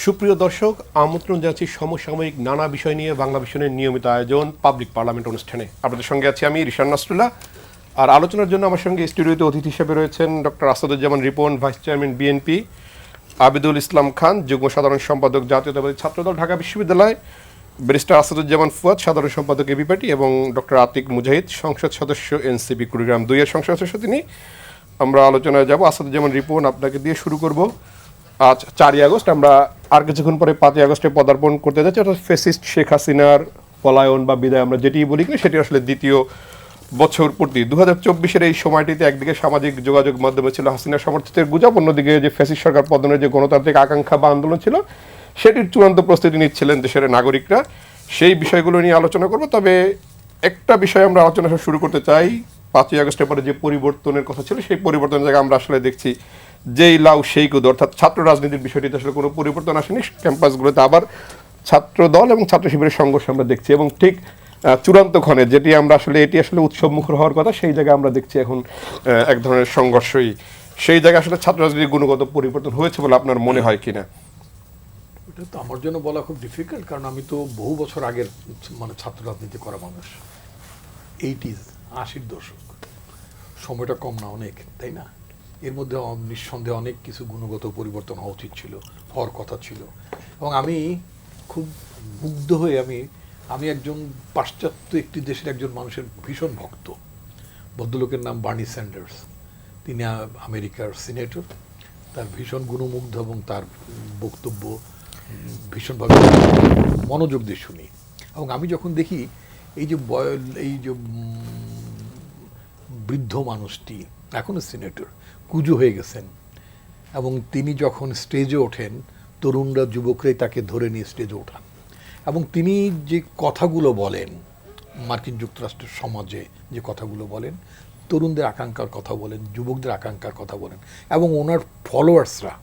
সুপ্রিয় দর্শক, আমন্ত্রণ জানাচ্ছি সমসাময়িক নানা বিষয় নিয়ে বাংলা ভিশনের নিয়মিত আয়োজন পাবলিক পার্লামেন্ট অনুষ্ঠানে। আপনাদের সঙ্গে আছি আমি রিশান নাসরুল্লাহ। আর আলোচনার জন্য আমার সঙ্গে স্টুডিওতে অতিথি হিসেবে রয়েছেন doctor Asaduzzaman Ripon, vice chairman BNP, Abidul Islam Khan, যুগ্ম সাধারণ সম্পাদক জাতীয়তাবাদী ছাত্রদল ঢাকা বিশ্ববিদ্যালয়, ব্যারিস্টার আসাদুজ্জামান ফুয়াদ, সাধারণ সম্পাদক এবি পার্টি, এবং ডক্টর আতিক মুজাহিদ, সংসদ সদস্য এনসিপি কুড়িগ্রাম 2-এর সংসদ সদস্য তিনি। আমরা আলোচনায় যাব। আসাদুজ্জামান রিপন, আপনাকে দিয়ে শুরু করব। আজ 4ই আগস্ট, আমরা আর কিছুক্ষণ পরে 5ই আগস্টে পদার্পণ করতে যাচ্ছি, অর্থাৎ ফ্যাসিস্ট শেখ হাসিনার পলায়ন বা বিদায় আমরা যেটি বলি কিনা, সেটি আসলে দ্বিতীয় বছর পূর্তি। 2024-এর এই সময়টিতে একদিকে সামাজিক যোগাযোগ মাধ্যমে ছিল হাসিনা সমর্থিতের গুজব, অন্যদিকে যে ফ্যাসিস্ট সরকার পতনের যে গণতান্ত্রিক আকাঙ্ক্ষা বা আন্দোলন ছিল, সেটির চূড়ান্ত প্রস্তুতি নিচ্ছিলেন দেশের নাগরিকরা। সেই বিষয়গুলো নিয়ে আলোচনা করব। তবে একটা বিষয় আমরা আলোচনা শুরু করতে চাই। 5ই আগস্টের পরে যে পরিবর্তনের কথা ছিল, সেই পরিবর্তনের জায়গায় আমরা আসলে দেখছি যেই লাউ সেই কুদ, অর্থাৎ ছাত্র রাজনীতির বিষয়টিতে আসলে কোনো পরিবর্তন আসেনি। ক্যাম্পাসগুলোতে আবার ছাত্র দল এবং ছাত্র শিবিরের সংঘর্ষ আমরা দেখছি, এবং ঠিক চূড়ান্ত ক্ষণে যেটি আমরা আসলে এটি আসলে উৎসব মুখর হওয়ার কথা, সেই জায়গায় আমরা দেখছি এখন এক ধরনের সংঘর্ষই। সেই জায়গায় আসলে ছাত্র রাজনীতির গুণগত পরিবর্তন হয়েছে বলে আপনার মনে হয় কিনা? এটা তো আমার জন্য বলা খুব ডিফিকাল্ট, কারণ আমি তো বহু বছর আগের ছাত্র রাজনীতি করা মানুষ। 80s দশক, সময়টা কম না অনেক, তাই না? এর মধ্যে নিঃসন্দেহে অনেক কিছু গুণগত পরিবর্তন হওয়া উচিত ছিল, হওয়ার কথা ছিল। এবং আমি খুব মুগ্ধ হয়ে আমি একজন পাশ্চাত্য একটি দেশের একজন মানুষের ভীষণ ভক্ত। ভদ্রলোকের নাম বার্নি স্যান্ডার্স। তিনি আমেরিকার সিনেটর। তার ভীষণ গুণমুগ্ধ এবং তার বক্তব্য ভীষণভাবে মনোযোগ দিয়ে শুনি। এবং আমি যখন দেখি এই যে বৃদ্ধ মানুষটি এখনও সিনেটর, কুজো হয়ে গেছেন, এবং তিনি যখন স্টেজে ওঠেন, তরুণরা যুবকরাই তাকে ধরে নিয়ে স্টেজে ওঠান, এবং তিনি যে কথাগুলো বলেন, মার্কিন যুক্তরাষ্ট্রের সমাজে যে কথাগুলো বলেন, তরুণদের আকাঙ্ক্ষার কথা বলেন, যুবকদের আকাঙ্ক্ষার কথা বলেন, এবং ওনার ফলোয়ার্সরা,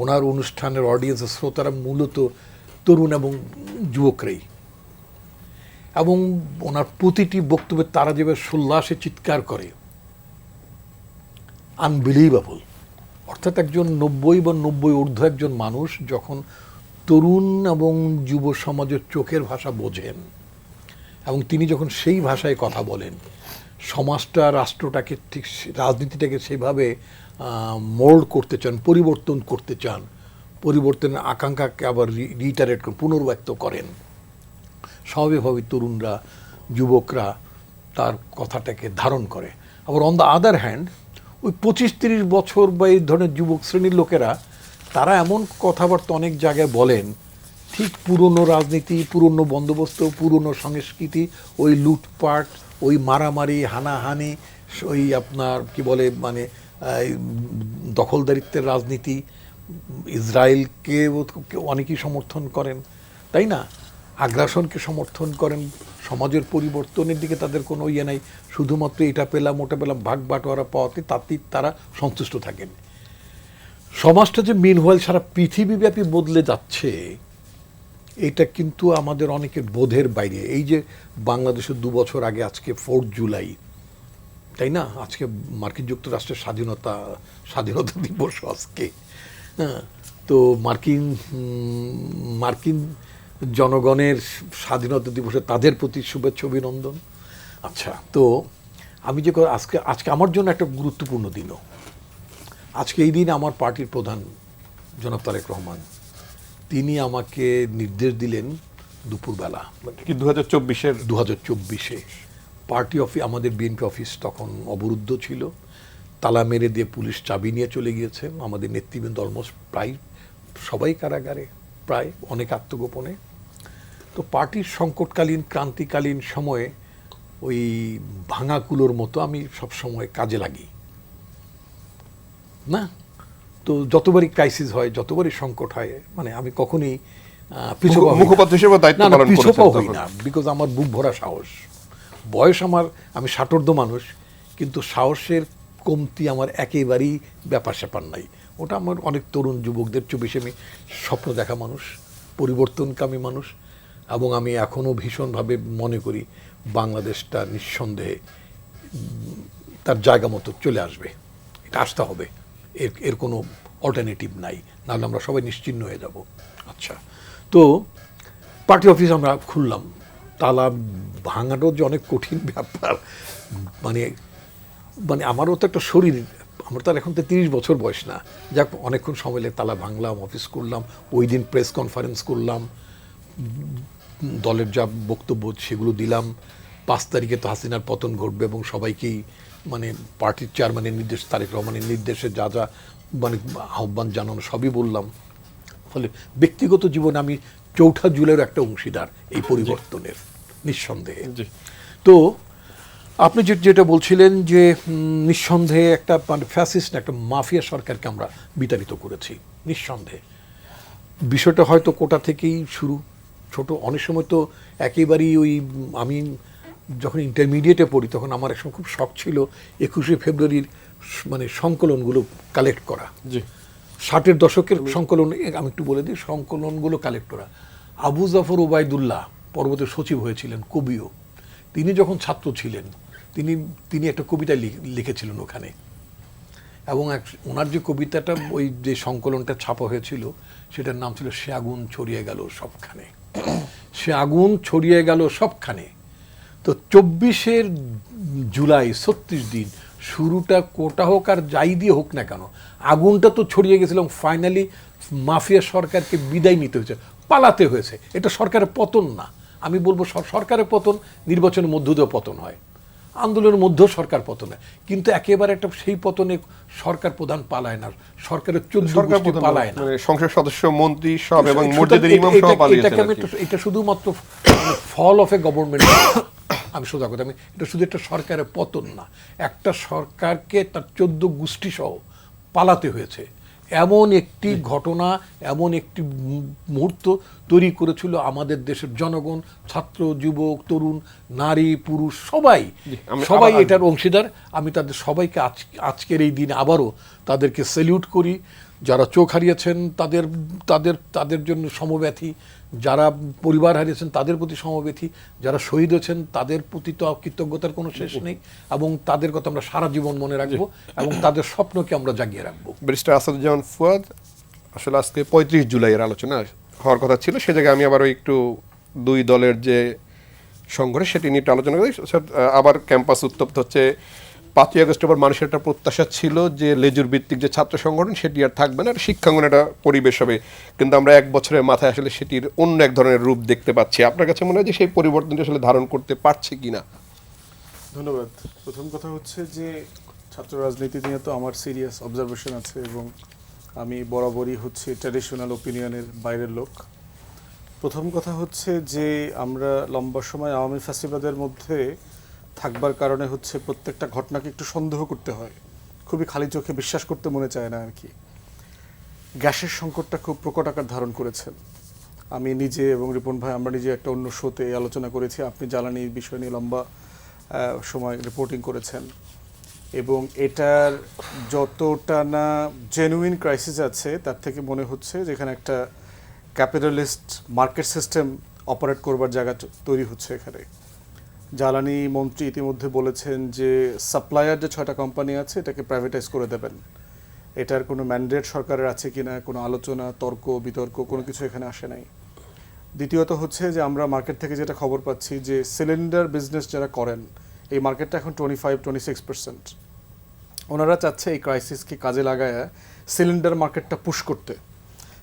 ওনার অনুষ্ঠানের অডিয়েন্সের শ্রোতারা মূলত তরুণ এবং যুবকরাই। এবং ওনার প্রতিটি বক্তব্যে তারা যেভাবে সোল্লাসে চিৎকার করে, আনবিলিভেবল। অর্থাৎ একজন 90 বা 90 ঊর্ধ্ব একজন মানুষ যখন তরুণ এবং যুব সমাজের চোখের ভাষা বোঝেন, এবং তিনি যখন সেই ভাষায় কথা বলেন, সমাজটা, রাষ্ট্রটাকে, ঠিক রাজনীতিটাকে সেভাবে মোল্ড করতে চান, পরিবর্তন করতে চান, পরিবর্তনের আকাঙ্ক্ষাকে আবার রিটারেট করেন, পুনর্ব্যক্ত করেন, স্বাভাবিকভাবে তরুণরা, যুবকরা তার কথাটাকে ধারণ করে। আবার অন দ্য আদার হ্যান্ড, ওই 25-30 বছর বা এই ধরনের যুবক শ্রেণীর লোকেরা, তারা এমন কথাবার্তা অনেক জায়গায় বলেন, ঠিক পুরনো রাজনীতি, পুরনো বন্দোবস্ত, পুরনো সংস্কৃতি, ওই লুটপাট, ওই মারামারি, হানাহানি, ওই আপনার কি বলে দখলদারিত্বের রাজনীতি। ইসরায়েলকে অনেকেই সমর্থন করেন, তাই না? আগ্রাসনকে সমর্থন করেন। সমাজের পরিবর্তনের দিকে তাদের কোনো ইয়ে নাই, শুধুমাত্র এটা পেলাম ওটা পেলাম, ভাগ বাটোয়ারা পাওয়াতে তাতেই তারা সন্তুষ্ট থাকেন। সমাজটা যে মিনওয়াইল সারা পৃথিবীব্যাপী বদলে যাচ্ছে, এটা কিন্তু আমাদের অনেকের বোধের বাইরে। এই যে বাংলাদেশে 2 বছর আগে আজকে 4 জুলাই, তাই না? আজকে মার্কিন যুক্তরাষ্ট্রের স্বাধীনতা দিবস আজকে। হ্যাঁ, তো মার্কিন জনগণের স্বাধীনতা দিবসে তাদের প্রতি শুভেচ্ছা অভিনন্দন। আচ্ছা, তো আমি যে আজকে আমার জন্য একটা গুরুত্বপূর্ণ দিনও। আজকে এই দিন আমার পার্টির প্রধান জনাব তারেক রহমান, তিনি আমাকে নির্দেশ দিলেন দুপুরবেলা, কি 2024-এ পার্টি অফিস, আমাদের বিএনপি অফিস তখন অবরুদ্ধ ছিল, তালা মেরে দিয়ে পুলিশ চাবি নিয়ে চলে গিয়েছে। আমাদের নেতৃবৃন্দ অলমোস্ট প্রায় সবাই কারাগারে, প্রায় অনেক আত্মগোপনে। তো পার্টির সংকটকালীন, ক্রান্তিকালীন সময়ে ওই ভাঙা কুলোর মতো আমি সব সময় কাজে লাগি না। তো যতবারই ক্রাইসিস হয়, যতবারই সংকট হয়, আমি কখনোই মুখপাত্র হিসেবে দায়িত্ব পালন হই না, বিকজ আমার বুক ভরা সাহস। বয়স আমি ষাটোর্ধ্ব মানুষ, কিন্তু সাহসের কমতি আমার একেবারেই ব্যাপার স্যাপার নাই। ওটা আমার অনেক তরুণ যুবকদের চেয়ে বেশি আমি স্বপ্ন দেখা মানুষ, পরিবর্তনকামী মানুষ। এবং আমি এখনও ভীষণভাবে মনে করি বাংলাদেশটা নিঃসন্দেহে তার জায়গা মতো চলে আসবে, এটা আসতে হবে, এর কোনো অল্টারনেটিভ নাই, নাহলে আমরা সবাই নিশ্চিহ্ন হয়ে যাব। আচ্ছা, তো পার্টি অফিস আমরা খুললাম, তালা ভাঙাটাও যে অনেক কঠিন ব্যাপার, মানে মানে আমারও তো একটা শরীর, আমার তো আর এখন তো 30 বছর বয়স না, যাক অনেকক্ষণ সময় লেগে তালা ভাঙলাম, অফিস করলাম, ওই দিন প্রেস কনফারেন্স করলাম, দলের যা বক্তব্য সেগুলো দিলাম। 5 তারিখে তো হাসিনার পতন ঘটবে এবং সবাইকেই মানে পার্টির চেয়ারম্যানের নির্দেশ, তারেক রহমানের নির্দেশে যা যা মানে আহ্বান জানানো সবই বললাম। ফলে ব্যক্তিগত জীবনে আমি 4 জুলাইয়ের একটা অংশীদার এই পরিবর্তনের, নিঃসন্দেহে। তো আপনি যেটা বলছিলেন যে নিঃসন্দেহে একটা মানে ফ্যাসিস্ট একটা মাফিয়া সরকারকে আমরা বিতাড়িত করেছি, নিঃসন্দেহে। বিষয়টা হয়তো কোটা থেকেই শুরু, ছোট অনেক সময় তো একেবারেই ওই আমি যখন ইন্টারমিডিয়েটে পড়ি তখন আমার একসময় খুব শখ ছিল 21শে ফেব্রুয়ারির মানে সংকলনগুলো কালেক্ট করা। 60-এর দশকের সংকলন আমি একটু বলে দিই, সংকলনগুলো কালেক্ট করা। আবু জাফর ওবায়দুল্লাহ পরবর্তী সচিব হয়েছিলেন, কবিও। তিনি যখন ছাত্র ছিলেন তিনি একটা কবিতা লিখেছিলেন ওখানে, এবং ওনার যে কবিতাটা ওই যে সংকলনটা ছাপা হয়েছিল সেটার নাম ছিল সে আগুন ছড়িয়ে গেল সবখানে। সে আগুন ছড়িয়ে গেল সবখানে। তো 24শে জুলাই 36 দিন, শুরুটা কোটা হোক আর যাই দিয়ে হোক না কেন, আগুনটা তো ছড়িয়ে গেছিল। ফাইনালি মাফিয়া সরকারকে বিদায় নিতে হয়েছে, পালাতে হয়েছে। এটা সরকারের পতন না, আমি বলবো সরকারের পতন নির্বাচনের মধ্য দিয়ে পতন হয়, আন্দোলনের মধ্যেও সরকার পতন হয়, কিন্তু একেবারে একটা সেই পতনে সরকার প্রধান পালায় না, সরকারের 14 গোষ্ঠী পালায় না, সংসদ সদস্য মন্ত্রী সব এবং মসজিদের ইমাম সহ পালিয়েছেন। এটা শুধুমাত্র ফল অফ এ গভর্নমেন্ট, আমি সোজা কথা, আমি এটা শুধু একটা সরকারের পতন না, একটা সরকারকে তার 14 গোষ্ঠী সহ পালাতে হয়েছে। এমন একটি ঘটনা, এমন একটি মুহূর্ত তৈরি করেছিল আমাদের দেশের জনগণ, ছাত্র, যুবক, তরুণ, নারী, পুরুষ সবাই এটার অংশীদার। আমি তাদের সবাইকে আজকের এই দিনে আবারও তাদেরকে স্যালিউট করি। যারা চোখ হারিয়েছেন তাদের জন্য সমব্যথী, যারা পরিবার হারিয়েছেন তাদের প্রতি সমব্যথী, যারা শহীদ হয়েছেন তাদের প্রতি তো কৃতজ্ঞতার কোনো শেষ নেই, এবং তাদের কথা আমরা সারা জীবন মনে রাখবো এবং তাদের স্বপ্নকে আমরা জাগিয়ে রাখবো। ব্যারিস্টার আসাদুজ্জামান ফুয়াদ, আসলে আজকে 35 জুলাইয়ের আলোচনা হওয়ার কথা ছিল, সে জায়গায় আমি আবার একটু দুই দলের যে সংঘর্ষ সেটি নিয়ে একটু আলোচনা করি। আবার ক্যাম্পাস উত্তপ্ত হচ্ছে। 5ই আগস্টের পর মানুষের একটা প্রত্যাশা ছিল যে লেজুর ভিত্তিক যে ছাত্র সংগঠন সেটি আর থাকবে না, শিক্ষাঙ্গনে একটা পরিবেশ হবে, কিন্তু আমরা 1 বছরের মাথায় আসলে সেটির অন্য এক ধরনের রূপ দেখতে পাচ্ছি। আপনার কাছে মনে হয় যে সেই পরিবর্তনটা আসলে ধারণ করতে পারছে কিনা? ধন্যবাদ। প্রথম কথা হচ্ছে যে ছাত্র রাজনীতি নিয়ে তো আমার সিরিয়াস অবজারভেশন আছে, এবং আমি বরাবরই হচ্ছে ট্র্যাডিশনাল ওপিনিয়নের বাইরের লোক। প্রথম কথা হচ্ছে যে আমরা লম্বা সময় আওয়ামী ফ্যাসিবাদের মধ্যে থাকবার কারণে হচ্ছে প্রত্যেকটা ঘটনাকে একটু সন্দেহ করতে হয়, খুবই খালি চোখে বিশ্বাস করতে মনে চায় না আর কি। গ্যাসের সংকটটা খুব প্রকট আকার ধারণ করেছেন। আমি নিজে এবং রিপন ভাই আমরা নিজে একটা অন্য শোতে আলোচনা করেছি, আপনি জ্বালানির বিষয় নিয়ে লম্বা সময় রিপোর্টিং করেছেন, এবং এটার যতটা না জেনুইন ক্রাইসিস আছে তার থেকে মনে হচ্ছে যেখানে একটা ক্যাপিটালিস্ট মার্কেট সিস্টেম অপারেট করবার জায়গা তৈরি হচ্ছে এখানে। জ্বালানি মন্ত্রী ইতিমধ্যে বলেছেন যে সাপ্লায়ার যে 6টা কোম্পানি আছে এটাকে প্রাইভেটাইজ করে দেবেন। এটার কোনো ম্যান্ডেট সরকারের আছে কিনা, কোনো আলোচনা, তর্ক বিতর্ক কোনো কিছু এখানে আসে নাই। দ্বিতীয়ত হচ্ছে যে আমরা মার্কেট থেকে যেটা খবর পাচ্ছি যে সিলিন্ডার বিজনেস যারা করেন এই মার্কেটটা এখন 25-26%। ওনারা চাচ্ছে এই ক্রাইসিসকে কাজে লাগায় সিলিন্ডার মার্কেটটা পুশ করতে।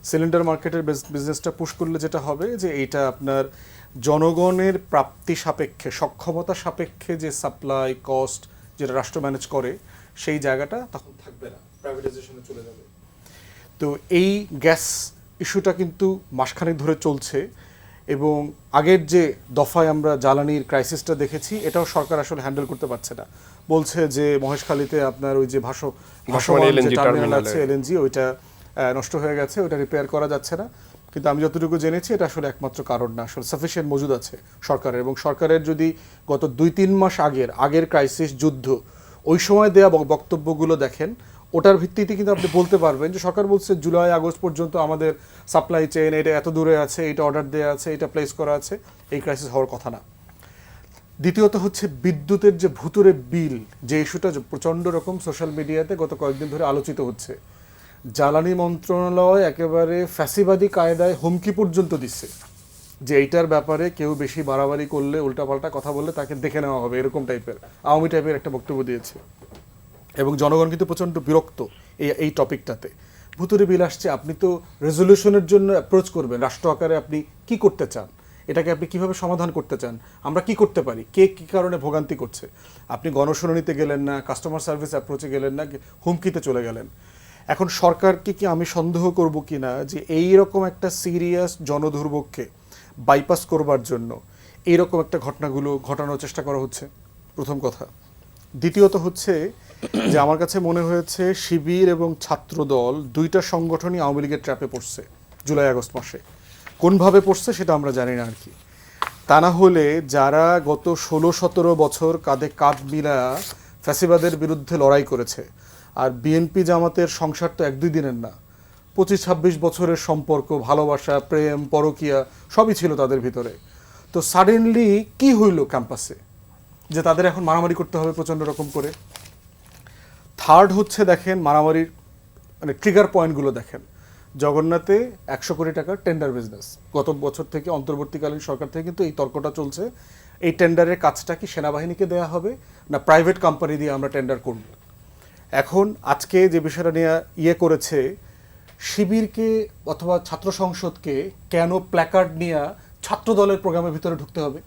সিলিন্ডার মার্কেটের বিজনেসটা পুশ করলে যেটা হবে যে এইটা আপনার জনগণের প্রাপ্তি সাপেক্ষে, সক্ষমতা সাপেক্ষে যে সাপ্লাই কস্ট যেটা রাষ্ট্র ম্যানেজ করে সেই জায়গাটা তখন থাকবে না, প্রাইভেটাইজেশনে চলে যাবে। তো এই গ্যাস ইস্যুটা কিন্তু মাসখানেক ধরে চলছে, এবং আগের যে দফায় আমরা জ্বালানির ক্রাইসিসটা দেখেছি এটাও সরকার আসলে হ্যান্ডেল করতে পারছে না। বলছে যে মহেশখালীতে আপনার ওই যে ভাসমান যে টার্মিনাল আছে এলএনজি, ওইটা নষ্ট হয়ে গেছে, ওইটা রিপেয়ার করা যাচ্ছে না। কিন্তু আমি যতটুকু জেনেছি এটা আসলে একমাত্র কারণ না, আসলে সাফিসিয়েন্ট মজুদ আছে সরকারের, এবং সরকারের যদি গত 2-3 মাস আগের ক্রাইসিস যুদ্ধ ওই সময় দেওয়া বক্তব্যগুলো দেখেন, ওটার ভিত্তিতে কিন্তু আপনি বলতে পারবেন যে সরকার বলছে জুলাই আগস্ট পর্যন্ত আমাদের সাপ্লাই চেইন এটা এত দূরে আছে, এটা অর্ডার দেওয়া আছে, এটা প্লেস করা আছে, এই ক্রাইসিস হওয়ার কথা না। দ্বিতীয়ত হচ্ছে বিদ্যুতের যে ভুতুরে বিল, যে ইস্যুটা প্রচণ্ড রকম সোশ্যাল মিডিয়াতে গত কয়েকদিন ধরে আলোচিত হচ্ছে, জ্বালানি মন্ত্রণালয় একেবারে ফ্যাসিবাদী কায়দায় হুমকি পর্যন্ত দিচ্ছে যে এইটার ব্যাপারে কেউ বেশি বাড়াবাড়ি করলে, উল্টাপাল্টা কথা বললে তাকে দেখে নেওয়া হবে, এরকম টাইপের আওয়ামী টাইপের একটা বক্তব্য দিয়েছে। এবং জনগণ কিন্তু প্রচণ্ড বিরক্ত এই টপিকটাতে। ভুতুরে বিল আসছে, আপনি তো রেজলিউশনের জন্য অ্যাপ্রোচ করবেন, রাষ্ট্র আকারে আপনি কি করতে চান, এটাকে আপনি কিভাবে সমাধান করতে চান, আমরা কি করতে পারি, কে কী কারণে ভোগান্তি করছে। আপনি গণশুনানিতে গেলেন না, কাস্টমার সার্ভিস অ্যাপ্রোচে গেলেন না, হুমকিতে চলে গেলেন। এখন সরকারকে কি আমি সন্দেহ করব কি না যে এই রকম একটা সিরিয়াস জনদুর্ভোগকে বাইপাস করবার জন্য এইরকম একটা ঘটনাগুলো ঘটানোর চেষ্টা করা হচ্ছে, প্রথম কথা। দ্বিতীয়ত হচ্ছে যে আমার কাছে মনে হয়েছে শিবির এবং ছাত্রদল দুইটা সংগঠনই আওয়ামী লীগের ট্র্যাপে পড়ছে জুলাই আগস্ট মাসে। কোনভাবে পড়ছে সেটা আমরা জানি না আর কি। তা না হলে যারা গত 16-17 বছর কাঁধে কাঁধ মিলা ফ্যাসিবাদের বিরুদ্ধে লড়াই করেছে, আর বিএনপি জামাতের সংসার তো 1-2 দিনের না, 25-26 বছরের সম্পর্ক, ভালোবাসা, প্রেম, পরকীয়া সবই ছিল তাদের ভিতরে। তো সাডেনলি কি হইল ক্যাম্পাসে যে তাদের এখন মারামারি করতে হবে প্রচণ্ড রকম করে। থার্ড হচ্ছে দেখেন মারামারির মানে ট্রিগার পয়েন্টগুলো দেখেন। জগন্নাথে 100 কোটি টাকার টেন্ডার বিজনেস গত বছর থেকে, অন্তর্বর্তীকালীন সরকার থেকে কিন্তু এই তর্কটা চলছে। এই টেন্ডারের কাজটা কি সেনাবাহিনীকে দেওয়া হবে না প্রাইভেট কোম্পানি দিয়ে আমরা টেন্ডার করব। এখন আজকে যে বিষয়টা নিয়ে করেছে, শিবিরকে অথবা ছাত্র সংসদকে কেন প্ল্যাকার্ড নিয়ে ছাত্র দলের প্রোগ্রামের ভিতরে ঢুকতে হবে?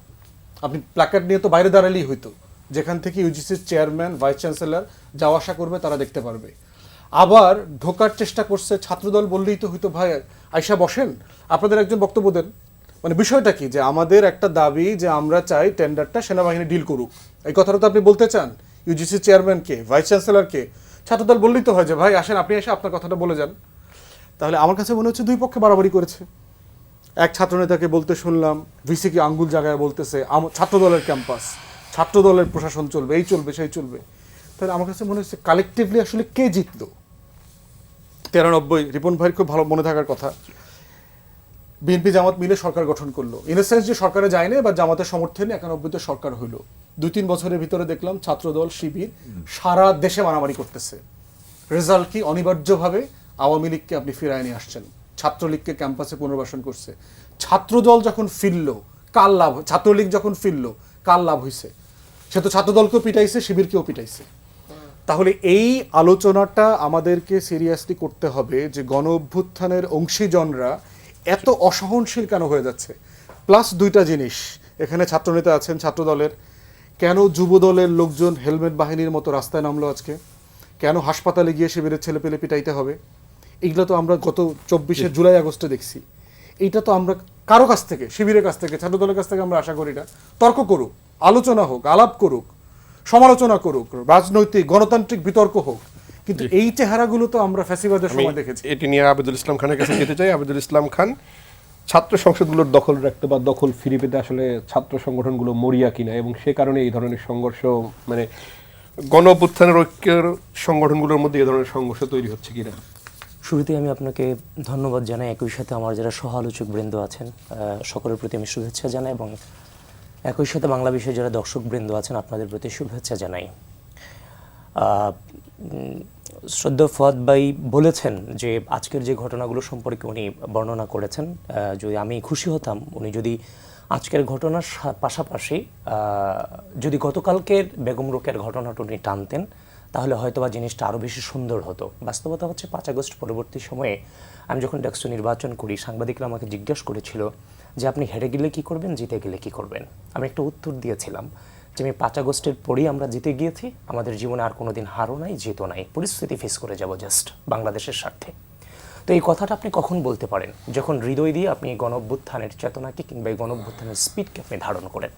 আপনি প্ল্যাকার্ড নিয়ে তো বাইরে দাঁড়ালেই হইতো, যেখান থেকে ইউজিসির চেয়ারম্যান, ভাইস চ্যান্সেলর যাওয়া আসা করবে, তারা দেখতে পারবে। আবার ঢোকার চেষ্টা করছে ছাত্রদল, বললেই তো হইতো ভাই আয়সা বসেন, আপনাদের একজন বক্তব্য দেন। মানে বিষয়টা কি যে আমাদের একটা দাবি যে আমরা চাই টেন্ডারটা সেনাবাহিনী ডিল করুক, এই কথাটা তো আপনি বলতে চান ইউজিসি চেয়ারম্যানকে, ভাইস চ্যান্সেলরকে। ছাত্রদল বললেই তো হয় যে ভাই আসেন, আপনি এসে আপনার কথাটা বলে যান। তাহলে আমার কাছে মনে হচ্ছে দুই পক্ষে বাড়াবাড়ি করেছে। এক ছাত্রনেতাকে বলতে শুনলাম ভিসিকে আঙ্গুল জায়গায় বলতেছে ছাত্রদলের ক্যাম্পাস, ছাত্রদলের প্রশাসন চলবে, এই চলবে সেই চলবে। তাহলে আমার কাছে মনে হচ্ছে কালেকটিভলি আসলে কে জিতলো? 93 রিপন ভাইয়ের খুব ভালো মনে থাকার কথা, বিএনপি জামাত মিলে সরকার গঠন করলো। ইন এ সেন্স যে সরকারে যায় না বা জামাতের সমর্থনে 91-তে সরকার হইলো। 2-3 বছরের ভিতরে দেখলাম ছাত্রদল, শিবির সারা দেশে মারামারি করতেছে। রেজাল্ট কি? অনিবার্যভাবে আওয়ামী লীগকে আপনি ফিরায় নিয়ে আসছেন, ছাত্রলীগকে ক্যাম্পাসে পুনর্বাসন করছে। ছাত্রদল যখন ফিরলো কার লাভ? ছাত্রলীগ যখন ফিরলো কার লাভ হয়েছে? সে তো ছাত্রদলকেও পিটাইছে, শিবিরকেও পিটাইছে। তাহলে এই আলোচনাটা আমাদেরকে সিরিয়াসলি করতে হবে যে গণ অভ্যুত্থানের অংশীজনরা এত অসহনশীল কেন হয়ে যাচ্ছে। প্লাস দুইটা জিনিস, এখানে ছাত্রনেতা আছেন ছাত্রদলের, কেন যুবদলের লোকজন হেলমেট বাহিনীর মতো রাস্তায় নামলো আজকে? কেন হাসপাতালে গিয়ে শিবিরের ছেলেপেলে পিটাইতে হবে? এইগুলো তো আমরা গত 24 জুলাই আগস্টে দেখছি। এইটা তো আমরা কারো কাছ থেকে, শিবিরের কাছ থেকে, ছাত্রদলের কাছ থেকে আমরা আশা করি না। তর্ক করুক, আলোচনা হোক, আলাপ করুক, সমালোচনা করুক, রাজনৈতিক গণতান্ত্রিক বিতর্ক হোক, কিন্তু এই চেহারাগুলো তো আমরা ফ্যাসিবাদের সময় দেখেছি। এটি নিয়ে আবিদুল ইসলাম খানের কাছে যেতে চাই। আবিদুল ইসলাম খান, ছাত্র সংসদগুলোর দখল রাখতে বা দখল ফিরে পেতে আসলে ছাত্র সংগঠনগুলো মরিয়া কিনা, এবং সে কারণে এই ধরনের সংঘর্ষ, মানে গণ অভ্যুত্থানের ঐক্যের সংগঠনগুলোর মধ্যে এই ধরনের সংঘর্ষ তৈরি হচ্ছে কিনা? শুরুতেই আমি আপনাকে ধন্যবাদ জানাই, একই সাথে আমার যারা সহ আলোচক বৃন্দ আছেন সকলের প্রতি আমি শুভেচ্ছা জানাই, এবং একই সাথে বাংলা বিষয়ে যারা দর্শক বৃন্দ আছেন আপনাদের প্রতি শুভেচ্ছা জানাই। শ্রদ্ধা ফুয়াদ ভাই বলেছেন যে আজকের যে ঘটনাগুলো সম্পর্কে উনি বর্ণনা করেছেন, যদি আমি খুশি হতাম উনি যদি আজকের ঘটনার পাশাপাশি যদি গতকালকের বেগম রোকেয়ার ঘটনাটা উনি টানতেন, তাহলে হয়তোবা জিনিসটা আরও বেশি সুন্দর হতো। বাস্তবতা হচ্ছে 5 আগস্ট পরবর্তী সময়ে আমি যখন ডাকসু নির্বাচন করি, সাংবাদিকরা আমাকে জিজ্ঞাসা করেছিল যে আপনি হেরে গেলে কী করবেন, জিতে গেলে কী করবেন। আমি একটা উত্তর দিয়েছিলাম যে আমি 5 আগস্টের পরেই আমরা জিতে গিয়েছি, আমাদের জীবনে আর কোনো দিন হারও নাই, জিতও নাই, পরিস্থিতি ফেস করে যাব জাস্ট বাংলাদেশের স্বার্থে। তো এই কথাটা আপনি কখন বলতে পারেন? যখন হৃদয় দিয়ে আপনি গণ অভ্যুত্থানের চেতনাকে কিংবা এই গণ অভ্যুত্থানের স্পিডকে আপনি ধারণ করেন।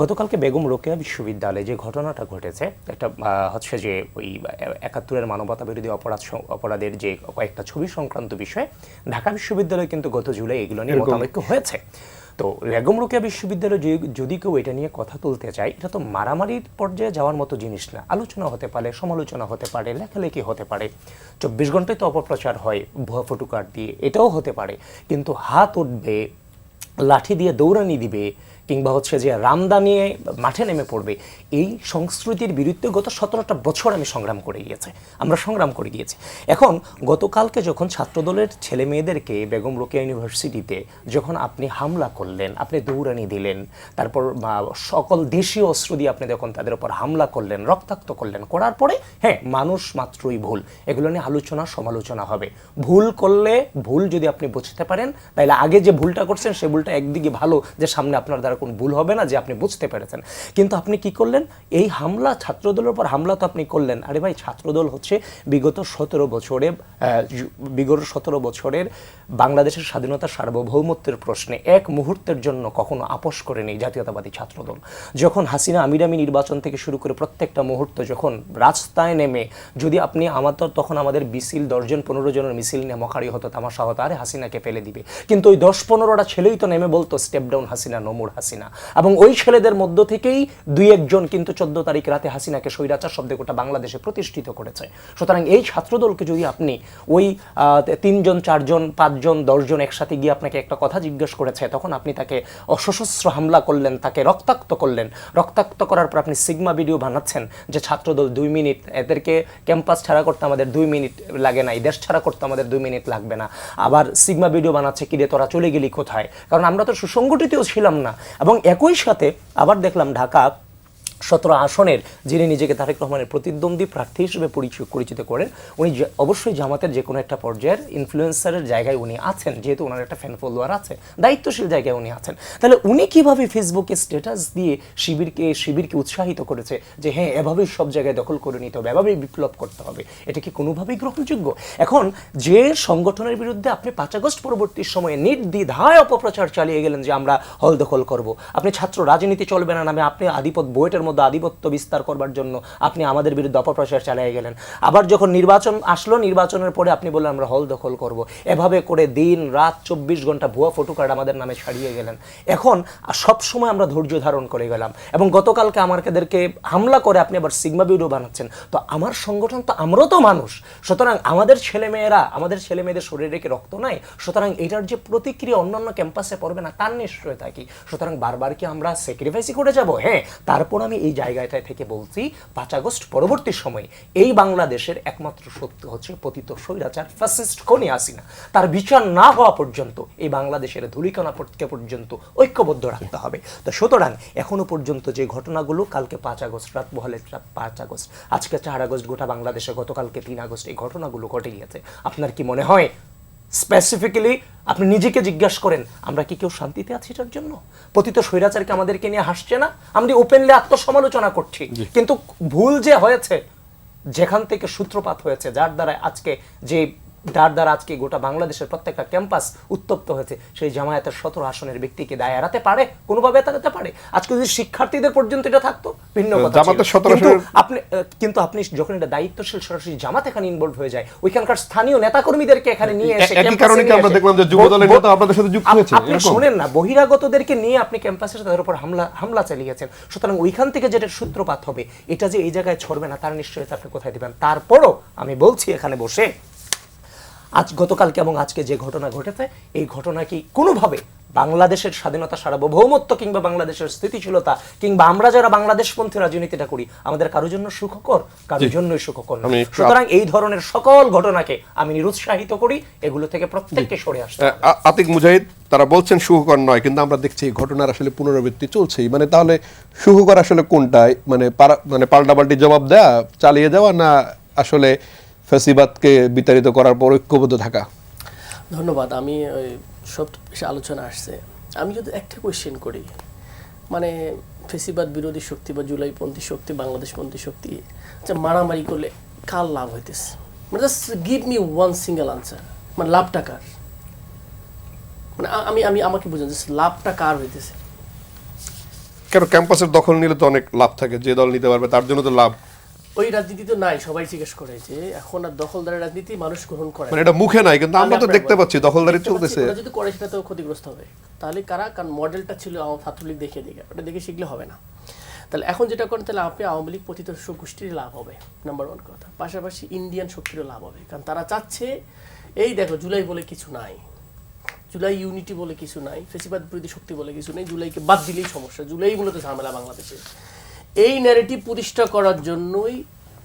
গতকালকে বেগম রোকেয়া বিশ্ববিদ্যালয়ে যে ঘটনাটা ঘটেছে, একটা হচ্ছে যে ওই 71-এর মানবতা বিরোধী অপরাধের যে কয়েকটা ছবি সংক্রান্ত বিষয়ে ঢাকা বিশ্ববিদ্যালয়ে কিন্তু গত জুলাই এগুলো নিয়ে মতানৈক্য হয়েছে। তো বেগম রোকেয়া বিশ্ববিদ্যালয়ে যদি কেউ এটা নিয়ে কথা তুলতে চায়, এটা তো মারামারির পর্যায়ে যাওয়ার মতো জিনিস না। আলোচনা হতে পারে, সমালোচনা হতে পারে, লেখালেখি হতে পারে, 24 ঘন্টায় তো অপপ্রচার হয় ভুয়া ফটোকার্ড দিয়ে, এটাও হতে পারে। কিন্তু হাত উঠবে, লাঠি দিয়ে দৌড়ানি দিবে, কিংবা হচ্ছে যে রামদা নিয়ে মাঠে নেমে পড়বে, এই সংস্কৃতির বিরুদ্ধে গত 17টা বছর আমি সংগ্রাম করে গিয়েছি, আমরা সংগ্রাম করে গিয়েছি। এখন গতকালকে যখন ছাত্রদলের ছেলে মেয়েদেরকে বেগম রোকেয়া ইউনিভার্সিটিতে যখন আপনি হামলা করলেন, আপনি দৌড়ানি দিলেন, তারপর সকল দেশীয় অস্ত্র দিয়ে আপনি যখন তাদের উপর হামলা করলেন, রক্তাক্ত করলেন, করার পরে হ্যাঁ মানুষ মাত্রই ভুল, এগুলো নিয়ে আলোচনা সমালোচনা হবে। ভুল করলে ভুল যদি আপনি বুঝতে পারেন, তাহলে আগে যে ভুলটা করছেন সে ভুলটা একদিকে ভালো, যে সামনে আপনার দ্বারা কোনো ভুল হবে না, যে আপনি বুঝতে পেরেছেন। কিন্তু আপনি কি করলেন, এই হামলা ছাত্রদলের উপর হামলা তো আপনি করলেন। আরে ভাই, ছাত্রদল হচ্ছে বিগত 17 বছরের বাংলাদেশের স্বাধীনতা সার্বভৌমত্বের প্রশ্নে এক মুহূর্তের জন্য কখনো আপোষ করেনি জাতীয়তাবাদী ছাত্রদল। যখন হাসিনা আমিরামি নির্বাচন থেকে শুরু করে প্রত্যেকটা মুহূর্ত যখন রাস্তায় নেমে, যদি আপনি তখন আমাদের মিছিল 10-15 জনের মিছিল নিয়ে মখারি হতো, তামাশা হতো, আরে হাসিনাকে ফেলে দিবে, কিন্তু ওই 10-15টা ছেলেই তো নেমে বলতো স্টেপ ডাউন হাসিনা, নোমর হাসিনা। এবং ওই ছেলেদের মধ্য থেকেই 2-1 জন কিন্তু 14 তারিখ রাতে হাসিনাকে স্বৈরাচার শব্দে গোটা বাংলাদেশে প্রতিষ্ঠিত করেছে। সুতরাং এই ছাত্রদলকে যদি আপনি ওই 3 জন 4 জন 5 জন 10 জন একসাথে গিয়ে আপনাকে একটা কথা জিজ্ঞেস করেছে, তখন আপনি তাকে সশস্ত্র হামলা করলেন, তাকে রক্তাক্ত করলেন। রক্তাক্ত করার পর আপনি সিগমা ভিডিও বানাচ্ছেন যে ছাত্রদল 2 মিনিট, এদেরকে ক্যাম্পাস ছাড়া করতে আমাদের 2 মিনিট লাগে না, এই দেশ ছাড়া করতে আমাদের 2 মিনিট লাগবে না। আবার সিগমা ভিডিও বানাচ্ছে কি রে তোরা চলে গেলি কোথায়, কারণ আমরা তো সুসংগঠিতও ছিলাম না। এবং একই সাথে আবার দেখলাম ঢাকা 17 আসনের যিনি নিজেকে তারেক রহমানের প্রতিদ্বন্দ্বী প্রার্থী হিসেবে পরিচিত করেন, উনি অবশ্যই জামাতের যে কোনো একটা পর্যায়ের ইনফ্লুয়েন্সারের জায়গায় উনি আছেন, যেহেতু ওনার একটা ফ্যান ফলোয়ার আছে, দায়িত্বশীল জায়গায় উনি আছেন। তাহলে উনি কিভাবে ফেসবুকে স্ট্যাটাস দিয়ে শিবিরকে উৎসাহিত করেছে যে হ্যাঁ এভাবেই সব জায়গায় দখল করে নিতে হবে, এভাবেই বিপ্লব করতে হবে, এটা কি কোনোভাবেই গ্রহণযোগ্য? এখন যে সংগঠনের বিরুদ্ধে আপনি 5 আগস্ট পরবর্তী সময়ে নির্দ্বিধায় অপপ্রচার চালিয়ে গেলেন যে আমরা হল দখল করব, আপনি ছাত্র রাজনীতি চলবে না নামে আপনি বুয়েটের আধিপত্য বিস্তার করবার জন্য আপনি আমাদের বিরুদ্ধে অপপ্রচার চালিয়ে গেলেন। আবার যখন নির্বাচন আসলো, নির্বাচনের পরে আপনি বললেন আমরা হল দখল করব, এভাবে করে দিন রাত 24 ঘন্টা ভুয়া ফটো কার্ড আমাদের নামে ছাড়িয়ে গেলেন। এখন সব সময় আমরা ধৈর্য ধারণ করে গেলাম, এবং গতকালকে আমাদেরকে হামলা করে আপনি আবার সিগমা ভিডিও বানাচ্ছেন। তো আমার সংগঠন তো, আমরাও তো মানুষ, সুতরাং আমাদের ছেলেমেয়েদের শরীরে রেখে রক্ত নাই, সুতরাং এটার যে প্রতিক্রিয়া অন্যান্য ক্যাম্পাসে পড়বে না তার নিশ্চয়তা কি? সুতরাং বারবার কি আমরা স্যাক্রিফাইসই করে যাব? হ্যাঁ, তারপর আমি এই জায়গাটায় থেকে বলছি 5 আগস্ট পরবর্তী সময়ে এই বাংলাদেশের একমাত্র সত্য হচ্ছে পতিত স্বৈরাচার ফ্যাসিস্ট খনি হাসিনা, তার বিচার না হওয়া পর্যন্ত এই বাংলাদেশের ধূলিকণা পর্যন্ত ঐক্যবদ্ধ রাখতে হবে। তো সুতরাং এখনো পর্যন্ত যে ঘটনাগুলো, কালকে 5 আগস্ট রাত বহলে 5 আগস্ট, আজকে 4 আগস্ট গোটা বাংলাদেশে, গতকালকে 3 আগস্ট এই ঘটনাগুলো ঘটে গিয়েছে, আপনার কি মনে হয় স্পেসিফিক্যালি আপনি নিজেকে জিজ্ঞাসা করেন আমরা কি কেউ শান্তিতে আছি এটার জন্য? পতিত স্বৈরাচারকে আমাদেরকে নিয়ে হাসছে না, আমরা ওপেনলি আত্মসমালোচনা করছি, কিন্তু ভুল যে হয়েছে, যেখান থেকে সূত্রপাত হয়েছে, যার দ্বারা আজকে গোটা বাংলাদেশের প্রত্যেকটা ক্যাম্পাস উত্তপ্ত হয়েছে, সেই জামায়াতের 17 আসনের ব্যক্তিকে দায় এড়াতে পারে, কোনোভাবে এড়াতে পারে? আজকে যদি শিক্ষার্থীদের পর্যন্ত এটা থাকতো ভিন্ন কথা ছিল, কিন্তু আপনি যখন এটা দায়িত্বশীল সরাসরি জামাত এখানে ইনভলভ হয়ে যায়, ওইখানকার স্থানীয় নেতাকর্মীদেরকে এখানে নিয়ে এসে, একই কারণে কি আমরা দেখলাম যে যুবদলের নেতা আপনাদের সাথে যুক্ত হয়েছে, আপনি শুনেন না, বহিরাগতদেরকে নিয়ে আপনি ক্যাম্পাসে তাদের উপর হামলা চালিয়েছেন। সুতরাং ওইখান থেকে যেটা সূত্রপাত হবে, এটা যে এই জায়গায় ছড়বে না তার নিশ্চয়তা আপনি কোথায় দিবেন? তারপরও আমি বলছি এখানে বসে, গতকালকে এবং আজকে যে ঘটনা ঘটেছে, এই ঘটনা কি কোনোভাবে বাংলাদেশের স্বাধীনতা সার্বভৌমত্ব কিংবা বাংলাদেশের স্থিতিশীলতা কিংবা আমরা যারা বাংলাদেশপন্থী রাজনীতিটা করি আমাদের কারোর জন্য সুখকর? কারোর জন্যই সুখকর না। সুতরাং এই ধরনের সকল ঘটনাকে আমি নিরুৎসাহিত করি, এগুলো থেকে প্রত্যেককে সরে আসতে হবে। আতিক মুজাহিদ তারা বলছেন সুখকর নয়, কিন্তু আমরা দেখছি এই ঘটনার আসলে পুনরাবৃত্তি চলছেই। মানে তাহলে সুখকর আসলে কোনটাই? মানে পাল্টাপাল্টি জবাব দেয়া, চালিয়ে যাওয়া, না আসলে ফ্যাসিবাদকে বিতাড়িত করার পর ঐক্যবদ্ধ থাকা? ধন্যবাদ। আমি সব বিষয়ে আলোচনা আসছে, আমি যদি একটা কোয়েশ্চেন করি, মানে ফেসিবাদ বিরোধী শক্তি বা জুলাইপন্থী শক্তি, বাংলাদেশপন্থী শক্তি মারামারি করলে কার লাভ হইতেছে? মানে just give me one single answer, মানে লাভটা কার? মানে আমাকে বুঝুন, জাস্ট লাভটা কার হইতেছে? কেন ক্যাম্পাসের দখল নিলে তো অনেক লাভ থাকে, যে দল নিতে পারবে তার জন্য তো লাভ। ওই রাজনীতি তো নাই, সবাই জিজ্ঞেস করে যে এখন আর দখলদারের রাজনীতি মানুষ গ্রহণ করে, মানে এটা মুখে নাই, কিন্তু আমরা তো দেখতে পাচ্ছি দখলদারি চলতেছে। ওরা যদি করে সেটা তো ক্ষতিগ্রস্ত হবে। তাহলে কারা? কারণ মডেলটা ছিল ছাত্রলীগ দেখিয়ে দিকে, ওটা দেখে শিখলে হবে না। তাহলে এখন যেটা করেন, তাহলে আপনি আওয়ামী লীগ পতিত গোষ্ঠীর লাভ হবে, নাম্বার 1 কথা। পাশাপাশি ইন্ডিয়ান শক্তিরও লাভ হবে, কারণ তারা চাচ্ছে এই দেখো জুলাই বলে কিছু নাই, জুলাই ইউনিটি বলে কিছু নাই, ফেসিবাদ বিরোধী শক্তি বলে কিছু নেই, জুলাইকে বাদ দিলেই সমস্যা, জুলাই মূলত ঝামেলা বাংলাদেশে। এই ন্যারেটিভ প্রতিষ্ঠা করার জন্যই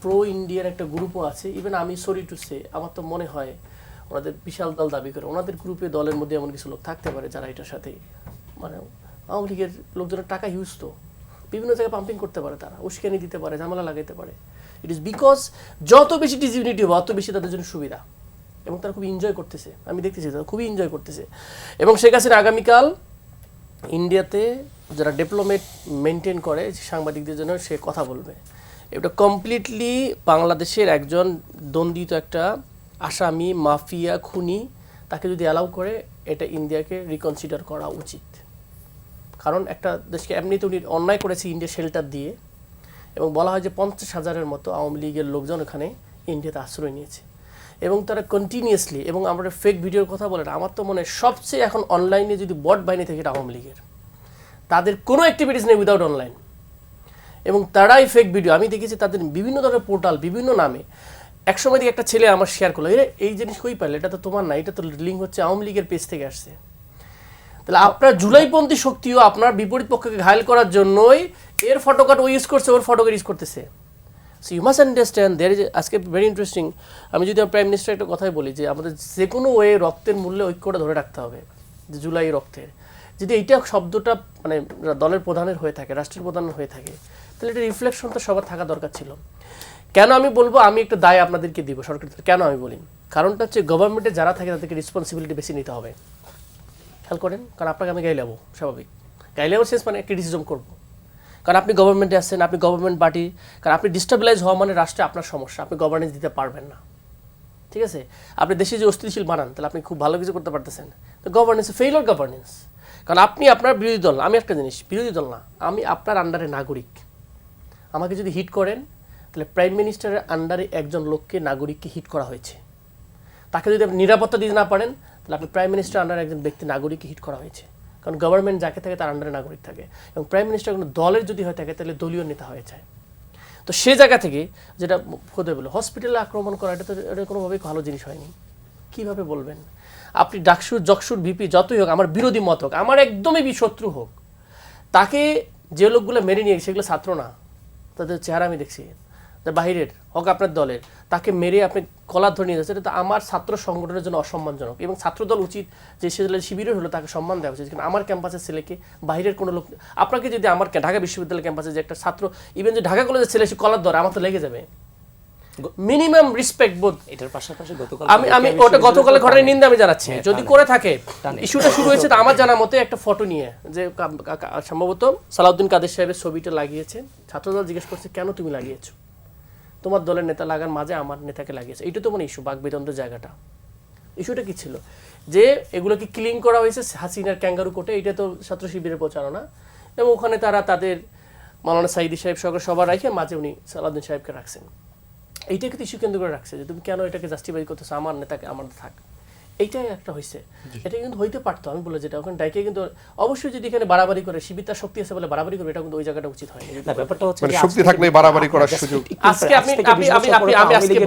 প্রো ইন্ডিয়ার একটা গ্রুপও আছে। ইভেন আমি সরি টু সে, আমার তো মনে হয় ওনাদের বিশাল দল দাবি করে, ওনাদের গ্রুপে দলের মধ্যে এমন কিছু লোক থাকতে পারে যারা এটার সাথে মানে আওয়ামী লীগের লোকজনের টাকা ইউজ তো বিভিন্ন জায়গায় পাম্পিং করতে পারে, তারা উস্কানি দিতে পারে, ঝামেলা লাগাইতে পারে। ইট ইজ বিকজ যত বেশি ডিসইউনিটি হবে অত বেশি তাদের জন্য সুবিধা, এবং তারা খুব এনজয় করতেছে, আমি দেখতেছি তারা খুবই এনজয় করতেছে। এবং শেখ হাসিনা আগামীকাল ইন্ডিয়াতে যারা ডিপ্লোমেট মেনটেন করে সাংবাদিকদের জন্য সে কথা বলবে। এটা কমপ্লিটলি বাংলাদেশের একজন দ্বন্দ্বিত একটা আসামি, মাফিয়া, খুনি, তাকে যদি অ্যালাউ করে এটা ইন্ডিয়াকে রিকনসিডার করা উচিত। কারণ একটা দেশকে এমনিতে উনি অন্যায় করেছে ইন্ডিয়া শেল্টার দিয়ে, এবং বলা হয় যে 50,000-এর মতো আওয়ামী লীগের লোকজন ওখানে ইন্ডিয়াতে আশ্রয় নিয়েছে, এবং তারা কন্টিনিউয়াসলি, এবং আমরা ফেক ভিডিওর কথা বলেন, আমার তো মনে হয় সবচেয়ে এখন অনলাইনে যদি বট বাহিনী থেকে এটা আওয়ামী লীগের, তাদের কোনো অ্যাক্টিভিটিস নেই উইদাউট অনলাইন, এবং তারাই ফেক ভিডিও। আমি দেখেছি তাদের বিভিন্ন ধরনের পোর্টাল, বিভিন্ন নামে। একসময় দিকে একটা ছেলে আমার শেয়ার করলো, এই জিনিস কই পারলে, এটা তো তোমার না, এটা তো লিঙ্ক হচ্ছে আওয়ামী লীগের পেজ থেকে আসছে। তাহলে আপনার জুলাইপন্থী শক্তিও আপনার বিপরীত পক্ষকে ঘায়েল করার জন্যই এর ফটোকাট ও ইউজ করছে, ওর ফটোকাট ইউজ করতেছে। So you must understand there is, আজকে ভেরি ইন্টারেস্টিং, আমি যদি প্রাইম মিনিস্টার একটা কথাই বলি যে আমাদের যে কোনো ওয়ে রক্তের মূল্যে ঐক্যটা ধরে রাখতে হবে, যে জুলাই রক্তের, যদি এইটা শব্দটা মানে দলের প্রধানের হয়ে থাকে, রাষ্ট্রের প্রধানের হয়ে থাকে, তাহলে এটা রিফ্লেকশন তো সবার থাকা দরকার ছিল। কেন আমি বলবো, আমি একটা দায় আপনাদেরকে দিব সরকার, কেন আমি বলি, কারণটা হচ্ছে গভর্নমেন্টে যারা থাকে তাদেরকে রেসপন্সিবিলিটি বেশি নিতে হবে। খেয়াল করেন, কারণ আপনাকে আমি গাইলাবো, স্বাভাবিক গাইলাবো শেষ মানে ক্রিটিসিজম করবো, কারণ আপনি গভর্নমেন্টে আসছেন, আপনি গভর্নমেন্ট পার্টি, কারণ আপনি ডিস্টাবিলাইজ হওয়া মানে রাষ্ট্রে আপনার সমস্যা, আপনি গভর্নেন্স দিতে পারবেন না, ঠিক আছে? আপনি দেশে যে অস্থিতিশীল বানান, তাহলে আপনি খুব ভালো কিছু করতে পারতেছেন, তো গভর্নেন্স ফেইলিওর গভর্নেন্স। কারণ আপনি আপনার বিরোধী দল, আমি একটা জিনিস, বিরোধী দল না, আমি আপনার আন্ডারে নাগরিক, আমাকে যদি হিট করেন তাহলে প্রাইম মিনিস্টারের আন্ডারে একজন লোককে, নাগরিককে হিট করা হয়েছে, তাকে যদি আপনি নিরাপত্তা দিতে না পারেন তাহলে আপনি প্রাইম মিনিস্টার আন্ডারে একজন ব্যক্তি, নাগরিককে হিট করা হয়েছে। কারণ গভর্নমেন্ট যাকে থাকে তার আন্ডারে নাগরিক থাকে, এবং প্রাইম মিনিস্টার কোনো দলের যদি হয়ে থাকে তাহলে দলীয় নেতা হয়ে যায়। তো সে জায়গা থেকে যেটা হতে বলে হসপিটালে আক্রমণ করা, এটা তো এটা কোনোভাবেই ভালো জিনিস হয়নি। কীভাবে বলবেন আপনি ডাকসুর জকসুর ভিপি যতই হোক, আমার বিরোধী মত হোক, আমার একদমই শত্রু হোক, তাকে যে লোকগুলো মেরে নিয়ে সেগুলো ছাত্র না, তাদের চেহারা আমি দেখছি, বাহিরের হোক আপনার দলের, তাকে মেরে আপনি কলার ধরে নিয়ে যাচ্ছে, এটা তো আমার ছাত্র সংগঠনের জন্য অসম্মানজনক। এবং ছাত্রদল উচিত যে সে শিবিরের হলো তাকে সম্মান দেওয়া উচিত, কিন্তু আমার ক্যাম্পাসের ছেলেকে বাহিরের কোনো লোক, আপনাকে যদি আমার ঢাকা বিশ্ববিদ্যালয় ক্যাম্পাসে যে একটা ছাত্র, ইভেন যে ঢাকা কলেজের ছেলে সে কলার ধরে, আমার তো লেগে যাবে। মিনিমাম রেসপেক্ট বোধ। এটার পাশাপাশি আমি ওটা গতকালের ঘটনার নিন্দা আমি জানাচ্ছি, যদি করে থাকে। ইস্যুটা শুরু হয়েছে আমার জানা মতে একটা ফটো নিয়ে, যে সম্ভবত সালাউদ্দিন কাদের সাহেবের ছবিটা লাগিয়েছে, ছাত্রদল জিজ্ঞেস করছে কেন তুমি লাগিয়েছো, তোমার দলের নেতা লাগার মাঝে আমার নেতাকে লাগিয়েছে। এইটা তো মানে ইস্যু, বাকবিতন্ত্রের জায়গাটা। ইস্যুটা কি ছিল যে এগুলোকে ক্লিন করা হয়েছে হাসিনার ক্যাঙ্গারু কোর্টে, এটা তো ছাত্র শিবিরের প্রচারণা, এবং ওখানে তারা তাদের মাওলানা সাইদি সাহেব সবার রাখে, মাঝে উনি সালাউদ্দিন সাহেবকে রাখছেন। এইটাকে তো ইস্যু কেন্দ্র করে রাখছে যে তুমি কেন এটাকে জাস্টিফাই করতেছো, আমার নেতাকে আমার থাক, এইটাই একটা হয়েছে। এটা কিন্তু হইতে পারতো, আমি বলে যেটা ওখানে ডাইকে, কিন্তু অবশ্যই যদি এখানে বাড়াবাড়ি করে, শিবির তার শক্তি আছে বলে বাড়াবাড়ি করবে, এটা কিন্তু ওই জায়গাটা উচিত হয়নি। ব্যাপারটা হচ্ছে মানে শক্তি থাকলে বাড়াবাড়ি করার সুযোগ। আজকে আপনি আজকে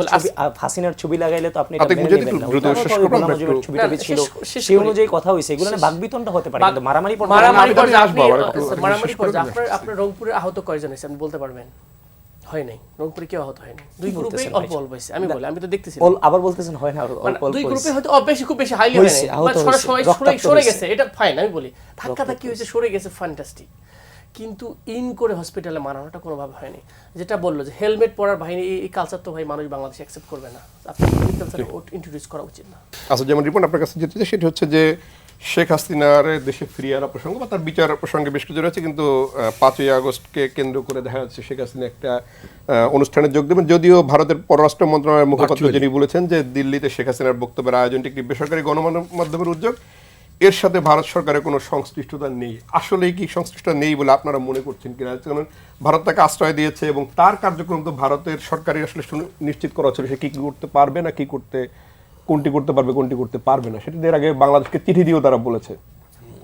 হাসিনার ছবি লাগাইলে তো আপনি দ্রুত ছিল সেই অনুযায়ী কথা হইছে, এগুলো না বাকবিতণ্ডা হতে পারে, কিন্তু মারামারি আপনার রংপুরে আহত কয়জন আছে আপনি বলতে পারবেন? হয় নাই, রংপুরে কেউ আহত হয়নি, দুই গ্রুপে অল্প অল্প হয়েছে। আমি বলি, আমি তো দেখতেছি আবার বলতেছেন হয় না, দুই গ্রুপে হয়তো বেশি, খুব বেশি হাইলি হয় নাই, সরে গেছে, এটা ফাইন। আমি বলি ধাক্কা ধাক্কি হয়েছে, সরে গেছে, ফ্যান্টাস্টিক, কিন্তু ইন করে হসপিটালে মারানোটা কোনোভাবে হয়নি। যেটা বললো যে হেলমেট পরার বাহিনী, এই কালচার তো ভাই মানুষ বাংলাদেশে অ্যাকসেপ্ট করবে না, আপনি কালচার ইন্ট্রোডিউস করা উচিত না। আচ্ছা, যেমন রিপন আপনার কাছে যেতে চাই সেটা হচ্ছে যে শেখ হাসিনার দেশে ফিরিয়ে আনার প্রসঙ্গ বা তার বিচার প্রসঙ্গে বেশ কিছু রয়েছে, কিন্তু 5ই আগস্টকে কেন্দ্র করে দেখা যাচ্ছে শেখ হাসিনা একটা অনুষ্ঠানে যোগ দেবেন, যদিও ভারতের পররাষ্ট্র মন্ত্রণালয়ের মুখপাত্র যিনি বলেছেন যে দিল্লিতে শেখ হাসিনার বক্তব্যের আয়োজনটি একটি বেসরকারি গণমাধ্যমের উদ্যোগ, এর সাথে ভারত সরকারের কোনো সংশ্লিষ্টতা নেই। আসলেই কি সংশ্লিষ্টতা নেই বলে আপনারা মনে করছেন কিনা? কারণ ভারত তাকে আশ্রয় দিয়েছে এবং তার কার্যক্রম তো ভারতের সরকারের আসলে নিশ্চিত করা ছিল, সে কি করতে পারবে না, কোনটি করতে পারবে, কোনটি করতে পারবে না, সেটা এর আগে বাংলাদেশকে চিঠি দিয়েও তারা বলেছে।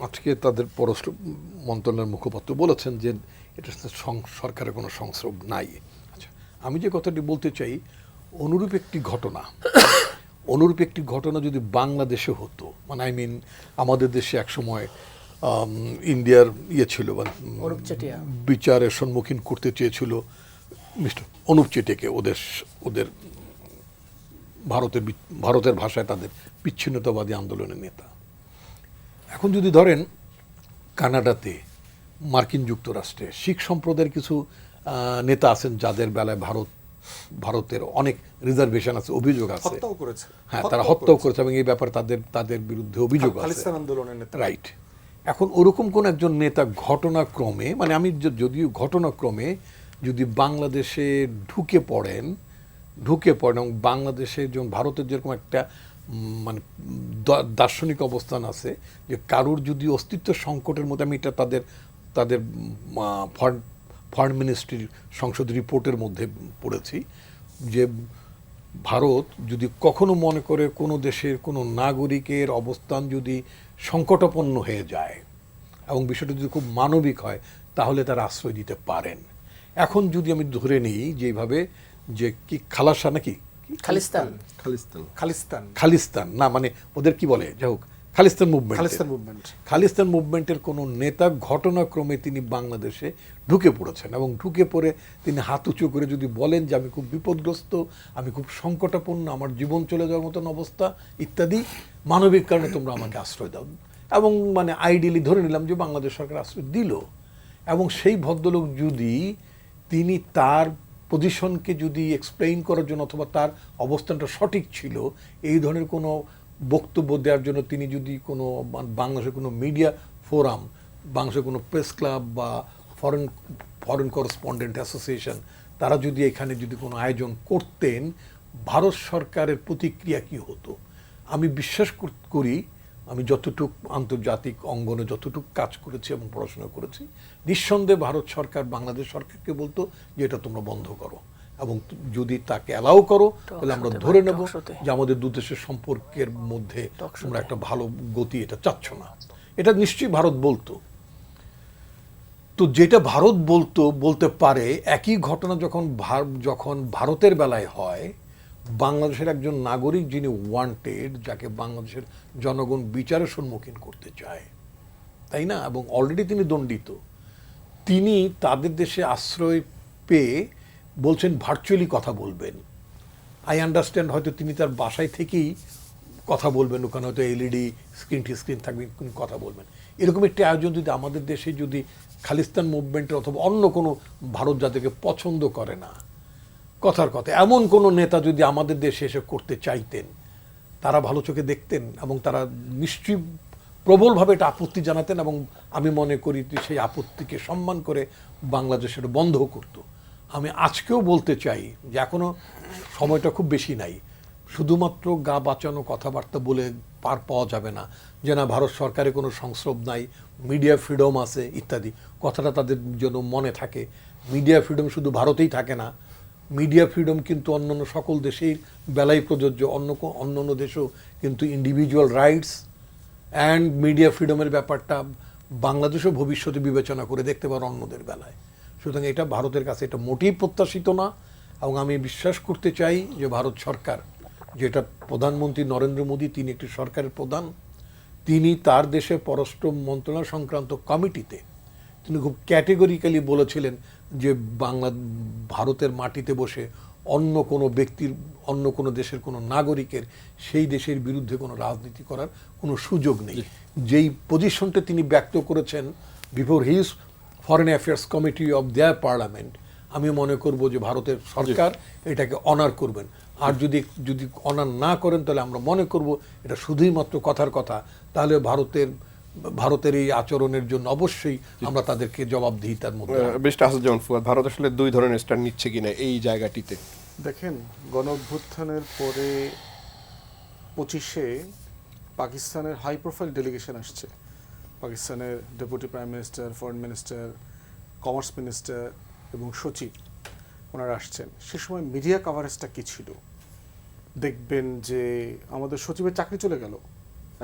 আজকে তাদের পররাষ্ট্র মন্ত্রণালয়ের মুখপাত্র বলেছেন যে এটা সরকারের কোনো সংস্রব নাই। আচ্ছা, আমি যে কথাটি বলতে চাই, অনুরূপ একটি ঘটনা অনুরূপ একটি ঘটনা যদি বাংলাদেশে হতো, মানে আই মিন আমাদের দেশে একসময় ইন্ডিয়ার ছিল বা অনুপ চেটিয়া। বিচারের সম্মুখীন করতে চেয়েছিল মিস্টার অনুপ চেটিয়াকে, ওদের ভারতের ভাষায় তাদের বিচ্ছিন্নতাবাদী আন্দোলনের নেতা। এখন যদি ধরেন কানাডাতে, মার্কিন যুক্তরাষ্ট্রে শিখ সম্প্রদায়ের কিছু নেতা আছেন যাদের বেলায় ভারতের অনেক রিজার্ভেশন আছে, অভিযোগ আছে, হত্যাও করেছে। হ্যাঁ তারা হত্যাও করেছে এবং এই ব্যাপারে তাদের বিরুদ্ধে অভিযোগ আছে, খালিস্তান আন্দোলনের নেতা। রাইট। এখন ওরকম কোন একজন নেতা ঘটনাক্রমে, মানে আমি যদিও ঘটনাক্রমে যদি বাংলাদেশে ঢুকে পড়েন এবং বাংলাদেশে যেমন ভারতের যেরকম একটা মানে দার্শনিক অবস্থান আছে যে কারুর যদি অস্তিত্ব সংকটের মধ্যে, আমি এটা তাদের ফরেন মিনিস্ট্রির সংসদ রিপোর্টের মধ্যে পড়েছি যে ভারত যদি কখনো মনে করে কোনো দেশের কোনো নাগরিকের অবস্থান যদি সংকটাপন্ন হয়ে যায় এবং বিষয়টা যদি খুব মানবিক হয় তাহলে তারা আশ্রয় দিতে পারেন। এখন যদি আমি ধরে নিই যেভাবে যে কি খালাসা নাকি খালিস্তান খালিস্তান না, মানে ওদের কি বলে, যাই হোক খালিস্তান মুভমেন্ট, খালিস্তান মুভমেন্টের কোনো নেতা ঘটনাক্রমে তিনি বাংলাদেশে ঢুকে পড়েছেন এবং ঢুকে পড়ে তিনি হাত উঁচু করে যদি বলেন যে আমি খুব বিপদগ্রস্ত, আমি খুব সংকটাপন্ন, আমার জীবন চলে যাওয়ার মতন অবস্থা ইত্যাদি, মানবিক কারণে তোমরা আমাকে আশ্রয় দাও, এবং মানে আইডিয়ালি ধরে নিলাম যে বাংলাদেশ সরকার আশ্রয় দিল, এবং সেই ভদ্রলোক যদি তিনি তার পজিশনকে যদি এক্সপ্লেইন করার জন্য অথবা তার অবস্থানটা সঠিক ছিল এই ধরনের কোনো বক্তব্য দেওয়ার জন্য তিনি যদি কোনো বাংলাদেশের কোনো মিডিয়া ফোরাম, বাংলাদেশের কোনো প্রেস ক্লাব বা ফরেন করেসপন্ডেন্ট অ্যাসোসিয়েশন তারা যদি এখানে যদি কোনো আয়োজন করতেন, ভারত সরকারের প্রতিক্রিয়া কী হতো? আমি বিশ্বাস করি, আমি যতটুক আন্তর্জাতিক অঙ্গনে যতটুকু কাজ করেছি এবং পড়াশোনা করেছি, নিঃসন্দেহে ভারত সরকার বাংলাদেশ সরকারকে বলতো যে এটা তোমরা বন্ধ করো, এবং যদি তাকে অ্যালাউ করো তাহলে আমরা ধরে নেব যে আমাদের দু দেশের সম্পর্কের মধ্যে তোমরা একটা ভালো গতি এটা চাচ্ছ না। এটা নিশ্চয়ই ভারত বলতো। তো যেটা ভারত বলতে পারে, একই ঘটনা যখন ভারতের বেলায় হয়, বাংলাদেশের একজন নাগরিক যিনি ওয়ান্টেড, যাকে বাংলাদেশের জনগণ বিচারের সম্মুখীন করতে চায়, তাই না, এবং অলরেডি তিনি দণ্ডিত, তিনি তাদের দেশে আশ্রয় পেয়ে বলছেন ভার্চুয়ালি কথা বলবেন। আই আন্ডারস্ট্যান্ড, হয়তো তিনি তার বাসায় থেকেই কথা বলবেন, ওখানে হয়তো এলইডি স্ক্রিন থাকবে, কথা বলবেন। এরকম একটি আয়োজন যদি আমাদের দেশে যদি খালিস্তান মুভমেন্টের অথবা অন্য কোনো ভারত যাদেরকে পছন্দ করে না, কথার কথা এমন কোনো নেতা যদি আমাদের দেশে এসে করতে চাইতেন, তারা ভালো চোখে দেখতেন এবং তারা নিশ্চয়ই প্রবলভাবে এটা আপত্তি জানাতেন, এবং আমি মনে করি সেই আপত্তিকে সম্মান করে বাংলাদেশের বন্ধ করতো। আমি আজকেও বলতে চাই যে এখনো সময়টা খুব বেশি নাই, শুধুমাত্র গা বাঁচানো কথাবার্তা বলে পার পাওয়া যাবে না যে না ভারত সরকারের কোনো সংস্রব নাই, মিডিয়া ফ্রিডম আছে ইত্যাদি, কথাটা তাদের জন্য মনে থাকে। মিডিয়া ফ্রিডম শুধু ভারতেই থাকে না, মিডিয়া ফ্রিডম কিন্তু অন্যান্য সকল দেশেই বেলায় প্রযোজ্য, অন্য দেশেও কিন্তু ইন্ডিভিজুয়াল রাইটস অ্যান্ড মিডিয়া ফ্রিডমের ব্যাপারটা বাংলাদেশও ভবিষ্যতে বিবেচনা করে দেখতে পারে অন্যদের বেলায়। সুতরাং এটা ভারতের কাছে এটা মোটেই প্রত্যাশিত না, এবং আমি বিশ্বাস করতে চাই যে ভারত সরকার, যেটা প্রধানমন্ত্রী নরেন্দ্র মোদী, তিনি একটি সরকারের প্রধান, তিনি তার দেশে পররাষ্ট্র মন্ত্রণালয় সংক্রান্ত কমিটিতে তিনি খুব ক্যাটেগরিক্যালি বলেছিলেন যে ভারতের মাটিতে বসে অন্য কোনো ব্যক্তির, অন্য কোনো দেশের কোনো নাগরিকের সেই দেশের বিরুদ্ধে কোনো রাজনীতি করার কোনো সুযোগ নেই। যেই পজিশনটা তিনি ব্যক্ত করেছেন before his foreign affairs committee of their parliament, আমি মনে করব যে ভারতের সরকার এটাকে অনার করবেন। আর যদি অনার না করেন তাহলে আমরা মনে করব এটা শুধুই মাত্র কথার কথা, তাহলে ভারতের এই আচরণের জন্য অবশ্যই আমরা তাদেরকে জবাবদিহিতার মধ্যে। ভারত আসলে দুই ধরনের স্ট্যান্ড নিচ্ছে কিনা এই জায়গাটিতে? দেখেন, গণ অভ্যুত্থানের পরে 25-এ পাকিস্তানের হাই প্রোফাইল ডেলিগেশন আসছে, পাকিস্তানের deputy prime minister, foreign minister, commerce minister এবং সচিব, ওনারা আসছেন। সে সময় মিডিয়া কাভারেজটা কী ছিল দেখবেন যে আমাদের সচিবের চাকরি চলে গেল,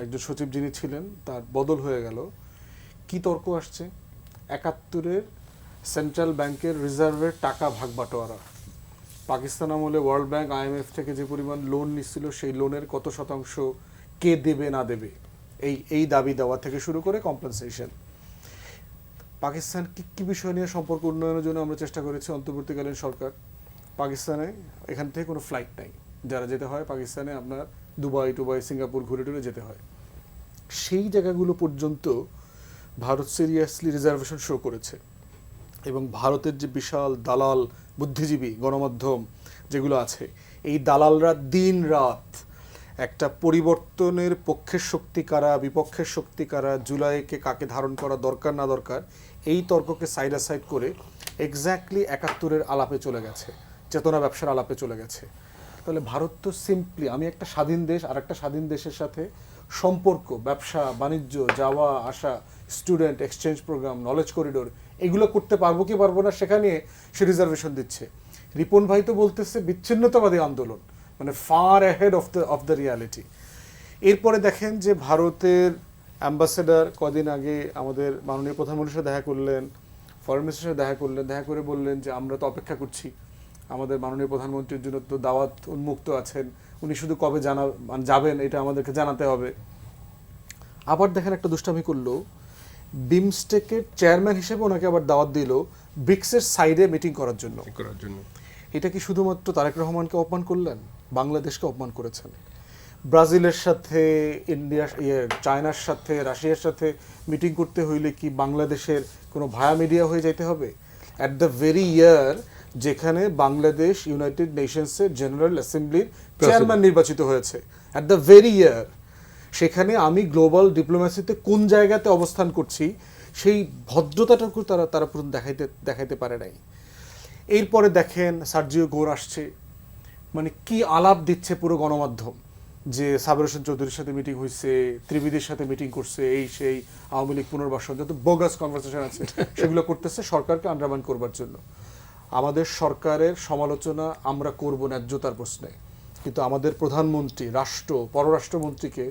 একজন সচিব যিনি ছিলেন তার বদল হয়ে গেল। কি তর্ক আসছে? 71-এর সেন্ট্রাল ব্যাংকের রিজার্ভের টাকা ভাগ বাটোয়ারা, পাকিস্তান আমলে ওয়ার্ল্ড ব্যাংক IMF থেকে যে পরিমাণ লোন নিচ্ছিল সেই লোনের কত শতাংশ কে দেবে না দেবে, এই দাবি দেওয়া থেকে শুরু করে কম্পেনসেশন। পাকিস্তান কি বিষয় নিয়ে সম্পর্ক উন্নয়নের জন্য আমরা চেষ্টা করেছি অন্তর্বর্তীকালীন সরকার। পাকিস্তানে এখান থেকে কোনো ফ্লাইট নাই, যারা যেতে হয় পাকিস্তানে আপনার দুবাই টুবাই সিঙ্গাপুর ঘুরে টুরে যেতে হয়। সেই জায়গাগুলো পর্যন্ত ভারত সিরিয়াসলি রিজার্ভেশন শো করেছে, এবং ভারতের যে বিশাল দালাল বুদ্ধিজীবী গণমাধ্যম যেগুলো আছে, এই দালালরা দিন রাত একটা পরিবর্তনের পক্ষের শক্তি কারা বিপক্ষের শক্তি কারা, জুলাইকে কাকে ধারণ করা দরকার না দরকার, এই তর্ককে সাইড সাইড করে এক্স্যাক্টলি ৭১-এর আলাপে চলে গেছে, চেতনা ব্যবসার আলাপে চলে গেছে। তাহলে ভারত তো সিম্পলি, আমি একটা স্বাধীন দেশ আর একটা স্বাধীন দেশের সাথে সম্পর্ক, ব্যবসা বাণিজ্য, যাওয়া আসা, student exchange programme, knowledge corridor, এগুলো করতে পারবো কি পারবো না সেখানে সে রিজার্ভেশন দিচ্ছে। রিপন ভাই তো বলতেছে বিচ্ছিন্নতাবাদী আন্দোলন, মানে far ahead of the reality. এরপরে দেখেন যে ভারতের অ্যাম্বাসেডার কদিন আগে আমাদের মাননীয় প্রধানমন্ত্রীর সাথে দেখা করলেন, ফরেন মিনিস্টারের সাথে দেখা করলেন, দেখা করে বললেন যে আমরা তো অপেক্ষা করছি, আমাদের মাননীয় প্রধানমন্ত্রীর জন্য তো দাওয়াত উন্মুক্ত আছেন, উনি শুধু কবে যাবেন এটা আমাদেরকে জানাতে হবে। আবার দেখেন একটা দুষ্টামি করলো, বিমস্টেকের চেয়ারম্যান হিসেবে ওনাকে আবার দাওয়াত দিল ব্রিক্সের সাইডে মিটিং করার জন্য। এটা কি শুধুমাত্র তারেক রহমানকে অপমান করলেন? বাংলাদেশকে অপমান করেছেন। ব্রাজিলের সাথে চায়নার সাথে রাশিয়ার সাথে মিটিং করতে হইলে কি বাংলাদেশের কোনো ভায়া মিডিয়া হয়ে যাইতে হবে? অ্যাট দ্য ভেরি ইয়ার যেখানে বাংলাদেশ ইউনাইটেড নেশনসের জেনারেল অ্যাসেম্বলির চেয়ারম্যান নির্বাচিত হয়েছে, অ্যাট দ্য ভেরি ইয়ার, সেখানে আমি গ্লোবাল ডিপ্লোম্যাসিতে কোন জায়গাতে অবস্থান করছি সেই ভদ্রতাটুকু তারা পুরো দেখাইতে পারে নাই। এরপরে দেখেন সার্জিও ঘোর আসছে, মানে কি আলাপ দিচ্ছে পুরো গণমাধ্যম, যে সাবের হোসেন চৌধুরীর সাথে মিটিং হয়েছে, ত্রিবেদীর সাথে মিটিং করছে, এই সেই আওয়ামী লীগ পুনর্বাসন, যত বোগাস কনভারসেশন আছে সেগুলো করতেছে সরকারকে আন্ডারমাইন করবার জন্য। আমাদের সরকারের সমালোচনা আমরা করব ন্যায্যতার প্রশ্নে, কিন্তু আমাদের প্রধানমন্ত্রী রাষ্ট্র পররাষ্ট্রমন্ত্রীকে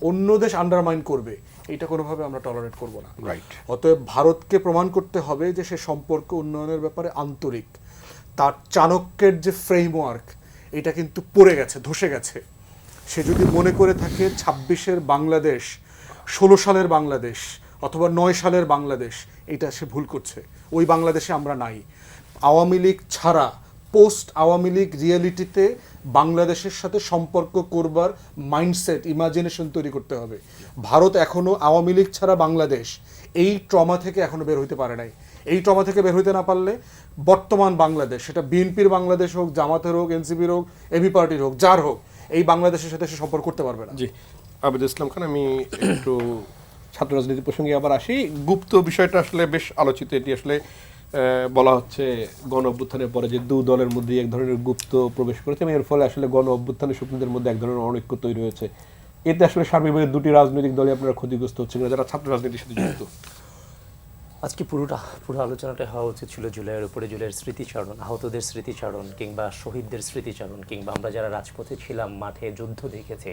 অন্য দেশ আন্ডারমাইন করবে, এটা কোনোভাবে আমরা টলারেট করব না। রাইট। অতএব ভারতকে প্রমাণ করতে হবে যে সে সম্পর্ক উন্নয়নের ব্যাপারে আন্তরিক। তার চাণক্যের যে ফ্রেমওয়ার্ক, এটা কিন্তু পড়ে গেছে, ধসে গেছে। সে যদি মনে করে থাকে ২৬-এর বাংলাদেশ ১৬ সালের বাংলাদেশ অথবা ৯ সালের বাংলাদেশ, এটা সে ভুল করছে। ওই বাংলাদেশে আমরা নাই। আওয়ামী লীগ ছাড়া পোস্ট আওয়ামী লীগ রিয়েলিটিতে বাংলাদেশের সাথে সম্পর্ক করবার মাইন্ডসেট, ইমাজিনেশন তৈরি করতে হবে। ভারত এখনও আওয়ামী লীগ ছাড়া বাংলাদেশ, এই ট্রমা থেকে এখনো বের হইতে পারে নাই। এই ট্রমা থেকে বের হইতে না পারলে বর্তমান বাংলাদেশ, সেটা বিএনপির বাংলাদেশ হোক, জামাতের হোক, এনসিপির হোক, এবি পার্টির হোক, যার হোক, এই বাংলাদেশের সাথে সে সম্পর্ক করতে পারবে না। জি, আবেদুল ইসলাম খান, আমি একটু ছাত্র রাজনীতি প্রসঙ্গে আবার আসি। গুপ্ত বিষয়টা আসলে বেশ আলোচিত। এটি আসলে বলা হচ্ছে গণ অভ্যুত্থানের পরে যে দু দলের মধ্যে এক ধরনের গুপ্ত প্রবেশ করেছে, এবং এর ফলে আসলে গণ অভ্যুত্থানের শক্তিদের মধ্যে এক ধরনের অনৈক্য তৈরি হয়েছে। এতে আসলে সার্বিকভাবে দুটি রাজনৈতিক দলে আপনারা ক্ষতিগ্রস্ত হচ্ছে কিনা, যারা ছাত্র রাজনীতির সাথে যুক্ত? আজকে পুরো আলোচনাটা হওয়া উচিত ছিল জুলাইয়ের উপরে, জুলাইয়ের স্মৃতিচারণ, আহতদের স্মৃতিচারণ, কিংবা শহীদদের স্মৃতিচারণ, কিংবা আমরা যারা রাজপথে ছিলাম, মাঠে যুদ্ধ দেখেছে,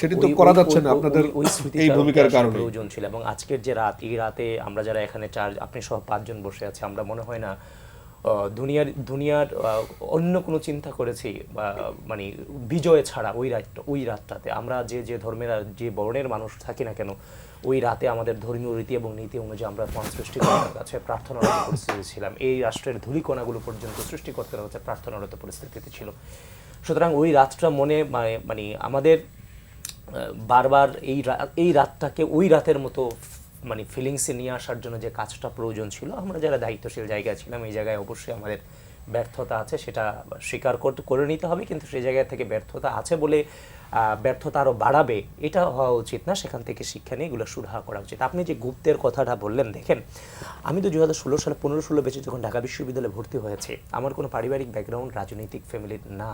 সেটি তো করা যাচ্ছে না আপনাদের এই ভূমিকার কারণে। প্রয়োজন ছিল। এবং আজকের যে রাত, এই রাতে আমরা যারা এখানে আপনি সহ ৫ জন বসে আছি, আমরা মনে হয় না দুনিয়ার অন্য কোনো চিন্তা করেছি, মানে বিজয় ছাড়া ওই রাতটাতে আমরা যে ধর্মের যে বর্ণের মানুষ থাকি না কেন, ওই রাতে আমাদের ধর্মীয় রীতি এবং নীতি অনুযায়ী আমরা সৃষ্টিকর্তার কাছে প্রার্থনারত পরিস্থিতি ছিলাম। এই রাষ্ট্রের ধূলিকণাগুলো পর্যন্ত সৃষ্টিকর্তার কাছে প্রার্থনারত পরিস্থিতিতে ছিল। সুতরাং ওই রাতটা মানে আমাদের বারবার এই রাতটাকে ওই রাতের মতো মানে ফিলিংসে নিয়ে আসার জন্য যে কাজটা প্রয়োজন ছিল, আমরা যারা দায়িত্বশীল জায়গায় ছিলাম, এই জায়গায় অবশ্যই আমাদের ব্যর্থতা আছে, সেটা স্বীকার করে নিতে হবে। কিন্তু সেই জায়গা থেকে ব্যর্থতা আছে বলে ব্যর্থতা আরও বাড়াবে এটা হওয়া উচিত না। সেখান থেকে শিক্ষা নিয়ে এগুলো সুরাহা করা উচিত। আপনি যে গুপ্তের কথাটা বললেন, দেখেন আমি তো ২০১৬ সালে ১৫-১৬ ব্যাচে যখন ঢাকা বিশ্ববিদ্যালয়ে ভর্তি হয়েছে, আমার কোনো পারিবারিক ব্যাকগ্রাউন্ড রাজনৈতিক ফ্যামিলির না।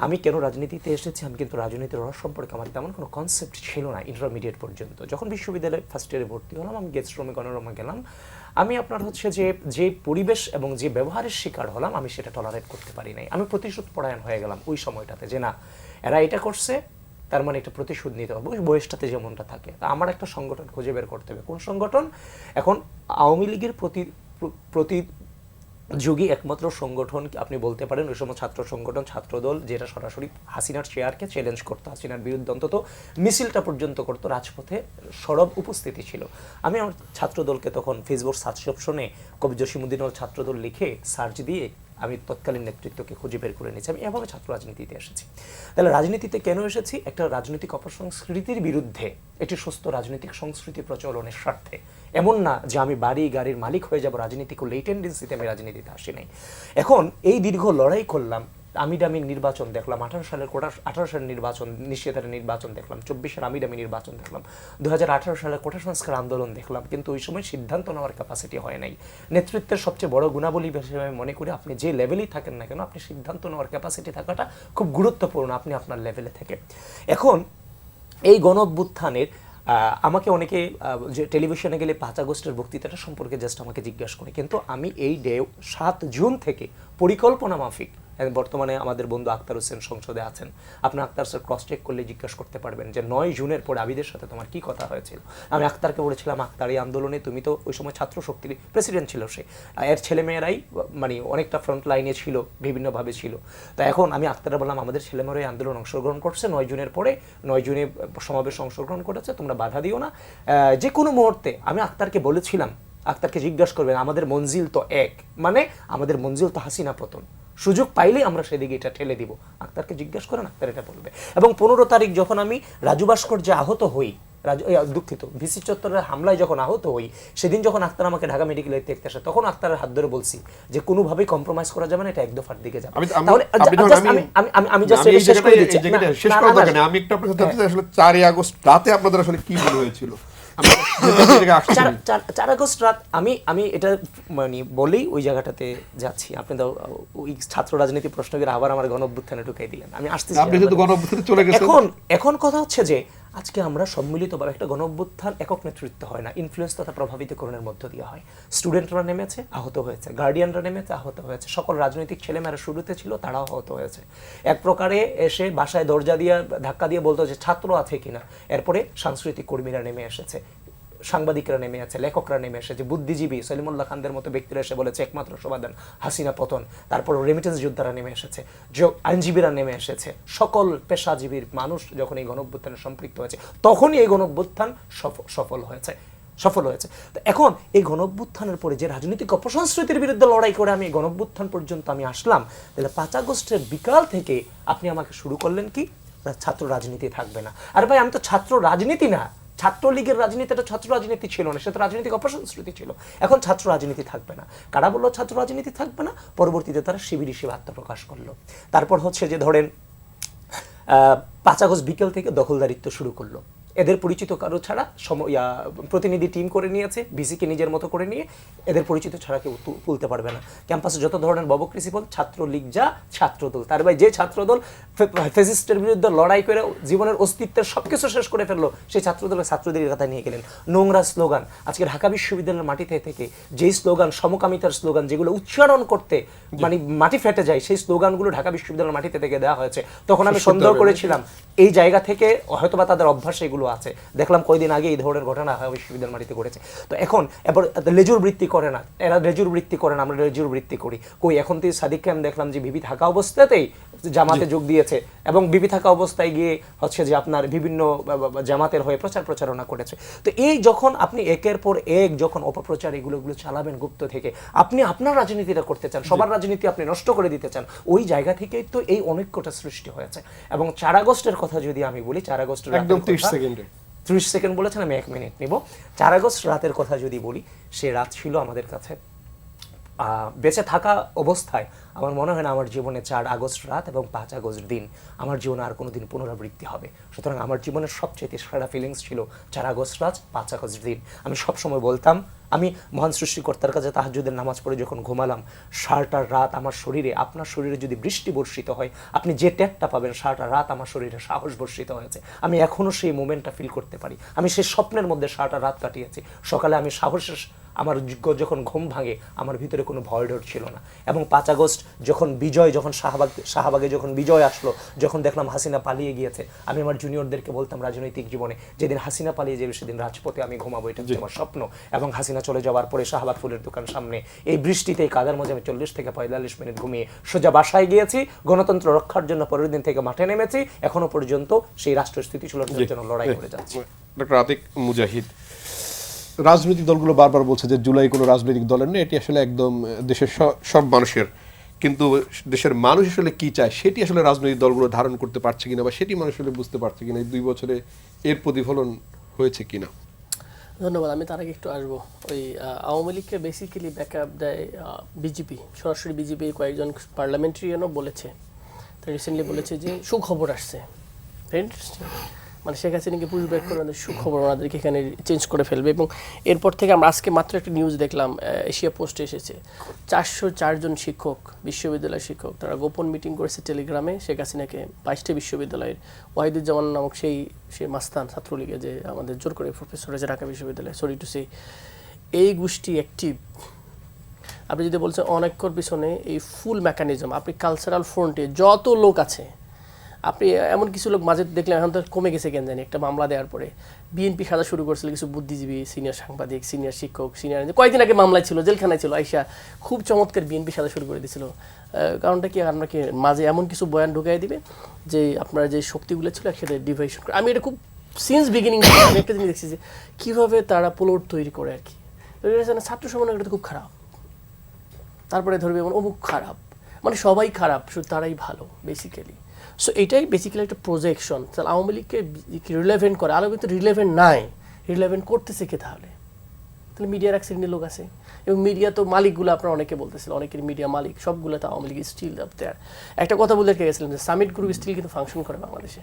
আমি কেন রাজনীতিতে এসেছি, আমি কিন্তু রাজনীতির রস সম্পর্কে আমার তেমন কোনো কনসেপ্ট ছিল না ইন্টারমিডিয়েট পর্যন্ত। যখন বিশ্ববিদ্যালয়ে ফার্স্ট ইয়ারে ভর্তি হলাম, আমি গেস্ট রুমে গণরুমে গেলাম, আমি আপনার হচ্ছে যে পরিবেশ এবং যে ব্যবহারের শিকার হলাম, আমি সেটা টলারেট করতে পারি নাই। আমি প্রতিশোধ পরায়ণ হয়ে গেলাম ওই সময়টাতে, যে না এরা এটা করছে, তার মানে একটা প্রতিশোধ নিতে হবে। ওই বয়সটাতে যেমনটা থাকে, তা আমার একটা সংগঠন খুঁজে বের করতে হবে। কোন সংগঠন? এখন আওয়ামী লীগের যুগই একমাত্র সংগঠন আপনি বলতে পারেন ওই সময় ছাত্র সংগঠন ছাত্রদল যেটা সরাসরি হাসিনার চেয়ারকে চ্যালেঞ্জ করতো, হাসিনার বিরুদ্ধে অন্তত মিছিলটা পর্যন্ত করতো, রাজপথে সরব উপস্থিতি ছিল। আমি আমার ছাত্রদলকে তখন ফেসবুক সার্চ অপশনে কবি জসিমউদ্দিন ছাত্রদল লিখে সার্চ দিয়ে আমি তৎকালীন নেতৃত্বকে খুঁজে বের করে নিয়েছি। আমি এভাবে ছাত্র রাজনীতিতে এসেছি। তাহলে রাজনীতিতে কেন এসেছি? একটা রাজনৈতিক অপসংস্কৃতির বিরুদ্ধে, একটি সুস্থ রাজনৈতিক সংস্কৃতি প্রচলনের স্বার্থে। এমন না যে আমি বাড়ি গাড়ির মালিক হয়ে যাব রাজনীতি করলে, এই টেন্ডেন্সিতে আমি রাজনীতিতে আসি নাই। এখন এই দীর্ঘ লড়াই করলাম, আমিডামি নির্বাচন দেখলাম, 18 সালের নির্বাচন, নিশ্চিতের নির্বাচন দেখলাম, 24-এর আমিডামি নির্বাচন দেখলাম, 2018 সালের কোটা সংস্কার আন্দোলন দেখলাম, কিন্তু ওই সময় সিদ্ধান্ত নেওয়ার ক্যাপাসিটি হয় নাই। নেতৃত্বের সবচেয়ে বড় গুণাবলী হিসেবে আমি মনে করি আপনি যে লেভেলেই থাকেন না কেন, আপনি সিদ্ধান্ত নেওয়ার ক্যাপাসিটি থাকাটা খুব গুরুত্বপূর্ণ, আপনি আপনার লেভেলে থেকে। এখন এই গণ-অভ্যুত্থানের আমাকে অনেকে যে টেলিভিশনে গেলে 5 আগস্টের বক্তৃতাটা সম্পর্কে জাস্ট আমাকে জিজ্ঞাসা করে, কিন্তু আমি এই ডে 7 জুন থেকে পরিকল্পনা মাফিক, বর্তমানে আমাদের বন্ধু আক্তার হোসেন সংসদে আছেন, আপনি আক্তার স্যার ক্রস চেক করলে জিজ্ঞাসা করতে পারবেন যে 9 জুনের পরে আবিদের সাথে তোমার কি কথা হয়েছিল। আমি আক্তারকে বলেছিলাম, আক্তার এই আন্দোলনে তুমি তো ওই সময় ছাত্র শক্তির প্রেসিডেন্ট ছিল সে, এর ছেলেমেয়েরাই মানে অনেকটা ফ্রন্ট লাইনে ছিল, বিভিন্নভাবে ছিল। তো এখন আমি আক্তারে বললাম আমাদের ছেলেমেয়েরা এই আন্দোলন অংশগ্রহণ করছে 9 জুনের পরে, 9 জুনে সমাবেশে অংশগ্রহণ করেছে, তোমরা বাধা দিও না। যে কোনো মুহূর্তে আমি আক্তারকে বলেছিলাম, আক্তারকে জিজ্ঞাসা করবেন আমাদের মঞ্জিল তো এক, মানে আমাদের মঞ্জিল তো হাসিনা পতন, সুযোগ পাইলেই আমরা সেদিকে এটা ঠেলে দিব। আক্তারকে জিজ্ঞাসা করেন, আক্তার এটা বলবে। এবং 15 তারিখ যখন আমি রাজু ভাস্কর্যে আহত হই, দুঃখিত ভিসি চত্বরের হামলায় যখন আহত হই, সেদিন যখন আক্তার আমাকে ঢাকা মেডিকেলে দেখতে আসে, তখন আক্তারের হাত ধরে বলছি যে কোনোভাবেই কম্প্রোমাইজ করা যাবে না, এটা এক দফার দিকে যাবে। তাহলে আমি জাস্ট শেষ করে দিচ্ছি। শেষ করার দরকার নেই, আমি একটু আপনার সাথে জানতে চাই আসলে 4 আগস্ট রাতে আপনাদের আসলে কি মনে হয়েছিল? 4 আগস্ট রাত আমি এটা মানে বলেই ওই জায়গাটাতে যাচ্ছি। আপনি তো ওই ছাত্র রাজনীতি প্রশ্ন করে আবার আমার গণ-অভ্যুত্থানে ঢুকাই দিলেন, আমি আসতেছি। আপনি যেহেতু গণ-অভ্যুত্থানে চলে গেছেন, এখন কথা হচ্ছে যে আজকে আমরা সম্মিলিতভাবে, একটা গণ-অভ্যুত্থান একক নেতৃত্ব হয় না, ইনফ্লুয়েন্স তথা প্রভাবিতকরণের মধ্য দিয়ে হয়। স্টুডেন্টরা নেমেছে, আহত হয়েছে, গার্ডিয়ানরা নেমেছে, আহত হয়েছে, সকল রাজনৈতিক ছেলেমেয়েরা শুরুতে ছিল, তারাও আহত হয়েছে। এক প্রকারে এসে বাসায় দরজা দিয়ে ধাক্কা দিয়ে বলতো যে ছাত্র আছে কিনা। এরপরে সাংস্কৃতিক কর্মীরা নেমে এসেছে, সাংবাদিকরা নেমে আছে, লেখকরা নেমে এসেছে, বুদ্ধিজীবী সলিমুল্লাহ খানদের মতো ব্যক্তিরা এসে বলেছে একমাত্র সমাধান হাসিনা পতন। তারপর রেমিটেন্স যোদ্ধারা নেমে এসেছে, আইনজীবীরা নেমে এসেছে, সকল পেশাজীবীর মানুষ যখন এই গণ-অভ্যুত্থানে সম্পৃক্ত হয়েছে, তখনই এই গণ-অভ্যুত্থান সফল হয়েছে। তো এখন এই গণ-অভ্যুত্থানের পরে যে রাজনৈতিক অপসংস্কৃতির বিরুদ্ধে লড়াই করে আমি গণ-অভ্যুত্থান পর্যন্ত আমি আসলাম, তাহলে 5 আগস্টের বিকাল থেকে আপনি আমাকে শুরু করলেন কি ছাত্র রাজনীতি থাকবে না। আর ভাই আমি তো ছাত্র রাজনীতি না, ছাত্রলীগের রাজনীতিটা ছাত্র রাজনীতি ছিল না, সেটা রাজনৈতিক অপসংস্কৃতি ছিল। এখন ছাত্র রাজনীতি থাকবে না, কারা বললো ছাত্র রাজনীতি থাকবে না? পরবর্তীতে তারা শিবির হিসেবে আত্মপ্রকাশ করলো। তারপর হচ্ছে যে ধরেন 5 আগস্ট বিকেল থেকে দখলদারিত্ব শুরু করলো। এদের পরিচিত কারো ছাড়া প্রতিনিধি টিম করে নিয়েছে, ভিসিকে নিজের মতো করে নিয়ে এদের পরিচিত ছাড়া কেউ তুলতে পারবে না। ক্যাম্পাসে যত ধরনের ববক্রেসি বল, ছাত্রলীগ যা ছাত্রদল, তার ভাই যে ছাত্রদল ফ্যাসিস্টের বিরুদ্ধে লড়াই করে জীবনের অস্তিত্বের সবকিছু শেষ করে ফেললো, সেই ছাত্রদলের ছাত্রদের কথা নিয়ে গেলেন। নোংরা স্লোগান, আজকে ঢাকা বিশ্ববিদ্যালয়ের মাটিতে থেকে যেই স্লোগান, সমকামিতার স্লোগান, যেগুলো উচ্চারণ করতে মানে মাটি ফেটে যায়, সেই স্লোগানগুলো ঢাকা বিশ্ববিদ্যালয়ের মাটিতে থেকে দেওয়া হয়েছে। তখন আমি সন্দেহ করেছিলাম এই জায়গা থেকে হয়তোবা তাদের অভ্যাস এগুলো আছে। দেখলাম কয়েকদিন আগে এই ধরনের ঘটনা বিশ্ববিদ্যালয় মাটিতে করেছে। তো এখন এবার লেজুর বৃত্তি করে না, এরা লেজুর বৃত্তি করে না, আমরা লেজুর বৃত্তি করি। কই এখন তো সাদিককে আমি দেখলাম যে বিবি থাকা অবস্থাতেই জামাতে যোগ দিয়েছে, এবং বিবি থাকা অবস্থায় গিয়ে হচ্ছে যে আপনার বিভিন্ন জামাতের হয়ে প্রচারণা করেছে। তো এই যখন আপনি একের পর এক যখন অপপ্রচার এগুলো চালাবেন গুপ্ত থেকে, আপনি আপনার রাজনীতিটা করতে চান, সবার রাজনীতি আপনি নষ্ট করে দিতে চান, ওই জায়গা থেকেই তো এই অনৈক্যটা সৃষ্টি হয়েছে। এবং 4 আগস্টের কথা যদি আমি বলি, 4 আগস্টের একদম 30 সেকেন্ড বলেছেন, আমি 1 মিনিট নিব। 4 আগস্ট রাতের কথা যদি বলি, সে রাত ছিল আমাদের কাছে বেঁচে থাকা অবস্থায় আমার মনে হয় না আমার জীবনে 4 আগস্ট রাত এবং 5 আগস্ট দিন আমার জীবনে আর কোনো দিন পুনরাবৃত্তি হবে। সুতরাং আমার জীবনের সবচেয়ে সেরা ফিলিংস ছিল 4 আগস্ট রাত, 5 আগস্ট দিন। আমি সবসময় বলতাম, আমি মহান সৃষ্টিকর্তার কাছে তাহাজ্জুদের নামাজ পড়ে যখন ঘুমালাম, সারাটা রাত আমার শরীরে, আপনার শরীরে যদি বৃষ্টি বর্ষিত হয়, আপনি যে ট্যাগটা পাবেন, সারাটা রাত আমার শরীরে সাহস বর্ষিত হয়েছে। আমি এখনও সেই মোমেন্টটা ফিল করতে পারি। আমি সেই স্বপ্নের মধ্যে সারাটা রাত কাটিয়েছি। সকালে আমি সাহসের আমার যখন ঘুম ভাঙে আমার ভিতরে কোনো ভয় ডর ছিল না। এবং 5 আগস্ট যখন শাহবাগে যখন বিজয় আসলো, যখন দেখলাম হাসিনা পালিয়ে গিয়েছে, আমি আমার জুনিয়রদেরকে বলতাম রাজনৈতিক জীবনে, যেদিন হাসিনা পালিয়ে যাবে সেদিন রাজপথে আমি ঘুমাবো, এটা হচ্ছে আমার স্বপ্ন। এবং হাসিনা চলে যাওয়ার পরে শাহবাগ ফুলের দোকান সামনে এই বৃষ্টিতে এই কাদার মধ্যে আমি 40 থেকে 45 মিনিট ঘুমিয়ে সোজা বাসায় গিয়েছি। গণতন্ত্র রক্ষার জন্য পরের দিন থেকে মাঠে নেমেছি, এখনো পর্যন্ত সেই রাষ্ট্র স্থিতিশীলতার জন্য লড়াই করে যাচ্ছি। ডক্টর আতিক মুজাহিদ, রাজনৈতিক দলগুলো বারবার বলছে যে জুলাই কোনো রাজনৈতিক দলের নেই, এটি আসলে একদম দেশের সব মানুষের, কিন্তু দেশের মানুষ আসলে কি চায় সেটি আসলে রাজনৈতিক দলগুলো ধারণ করতে পারছে কিনা বা সেটি মানুষ আসলে বুঝতে পারছে কিনা, এই 2 বছরে এর প্রতিফলন হয়েছে কিনা? ধন্যবাদ। আমি তার আগে একটু আসবো, ওই আওয়ামী লীগকে বেসিক্যালি ব্যাকআপ দেয় বিজেপি, সরাসরি বিজেপি কয়েকজন পার্লামেন্টারিয়ানও বলেছে, তারা রিসেন্টলি বলেছে যে সুখবর আসছে। ভেরি ইন্টারেস্টিং, মানে শেখ হাসিনাকে পুশ ব্যাক করে ওনাদের সুখবর ওনাদেরকে এখানে চেঞ্জ করে ফেলবে। এবং এরপর থেকে আমরা আজকে মাত্র একটা নিউজ দেখলাম, এশিয়া পোস্টে এসেছে, 404 জন শিক্ষক, বিশ্ববিদ্যালয়ের শিক্ষক, তারা গোপন মিটিং করেছে টেলিগ্রামে শেখ হাসিনাকে 22টা বিশ্ববিদ্যালয়ের, ওয়াহিদুজ্জামান নামক সেই মাস্তান ছাত্রলীগে যে আমাদের জোর করে প্রফেসর হয়েছে ঢাকা বিশ্ববিদ্যালয়ে, সরি টু সে, এই গোষ্ঠী অ্যাক্টিভ। আপনি যদি বলছেন অনেকর পিছনে এই ফুল মেকানিজম, আপনি কালচারাল ফ্রন্টে যত লোক আছে, আপনি এমন কিছু লোক মাঝে দেখলেন, এখন তো কমে গেছে কেন জানি, একটা মামলা দেওয়ার পরে বিএনপি সাজা শুরু করেছিল কিছু বুদ্ধিজীবী, সিনিয়র সাংবাদিক, সিনিয়র শিক্ষক, সিনিয়র, কয়েকদিন আগে মামলায় ছিল, জেলখানায় ছিল, আইসা খুব চমৎকার বিএনপি সাজা শুরু করে দিয়েছিল। কারণটা কি, আপনাকে মাঝে এমন কিছু বয়ান ঢুকাই দিবে যে আপনার যে শক্তিগুলো ছিল একসাথে ডিভাইশন করে। আমি এটা খুব সিন্স বিগিনিং আমি একটা জিনিস দেখছি যে কীভাবে তারা প্লট তৈরি করে আর কি। ছাত্র সমাজ এটা খুব খারাপ, তারপরে ধরবে অমুক খারাপ, মানে সবাই খারাপ, শুধু তারাই ভালো বেসিক্যালি। সো এটাই বেসিক্যালি একটা প্রজেকশন। তাহলে আওয়ামী লীগকে রিলেভেন্ট করে, আরও কিন্তু রিলেভেন্ট নাই, রিলেভেন্ট করতেছে কে তাহলে? তাহলে মিডিয়ার এক শ্রেণীর লোক আছে, এবং মিডিয়া তো মালিকগুলো আপনারা অনেকে বলতেছিল, অনেকের মিডিয়া মালিক সবগুলো তো আওয়ামী লীগ স্টিল আপ দেয়ার। একটা কথা বলে রেখে গেছিলাম যে সামিট গ্রুপ স্টিল কিন্তু ফাংশন করে বাংলাদেশে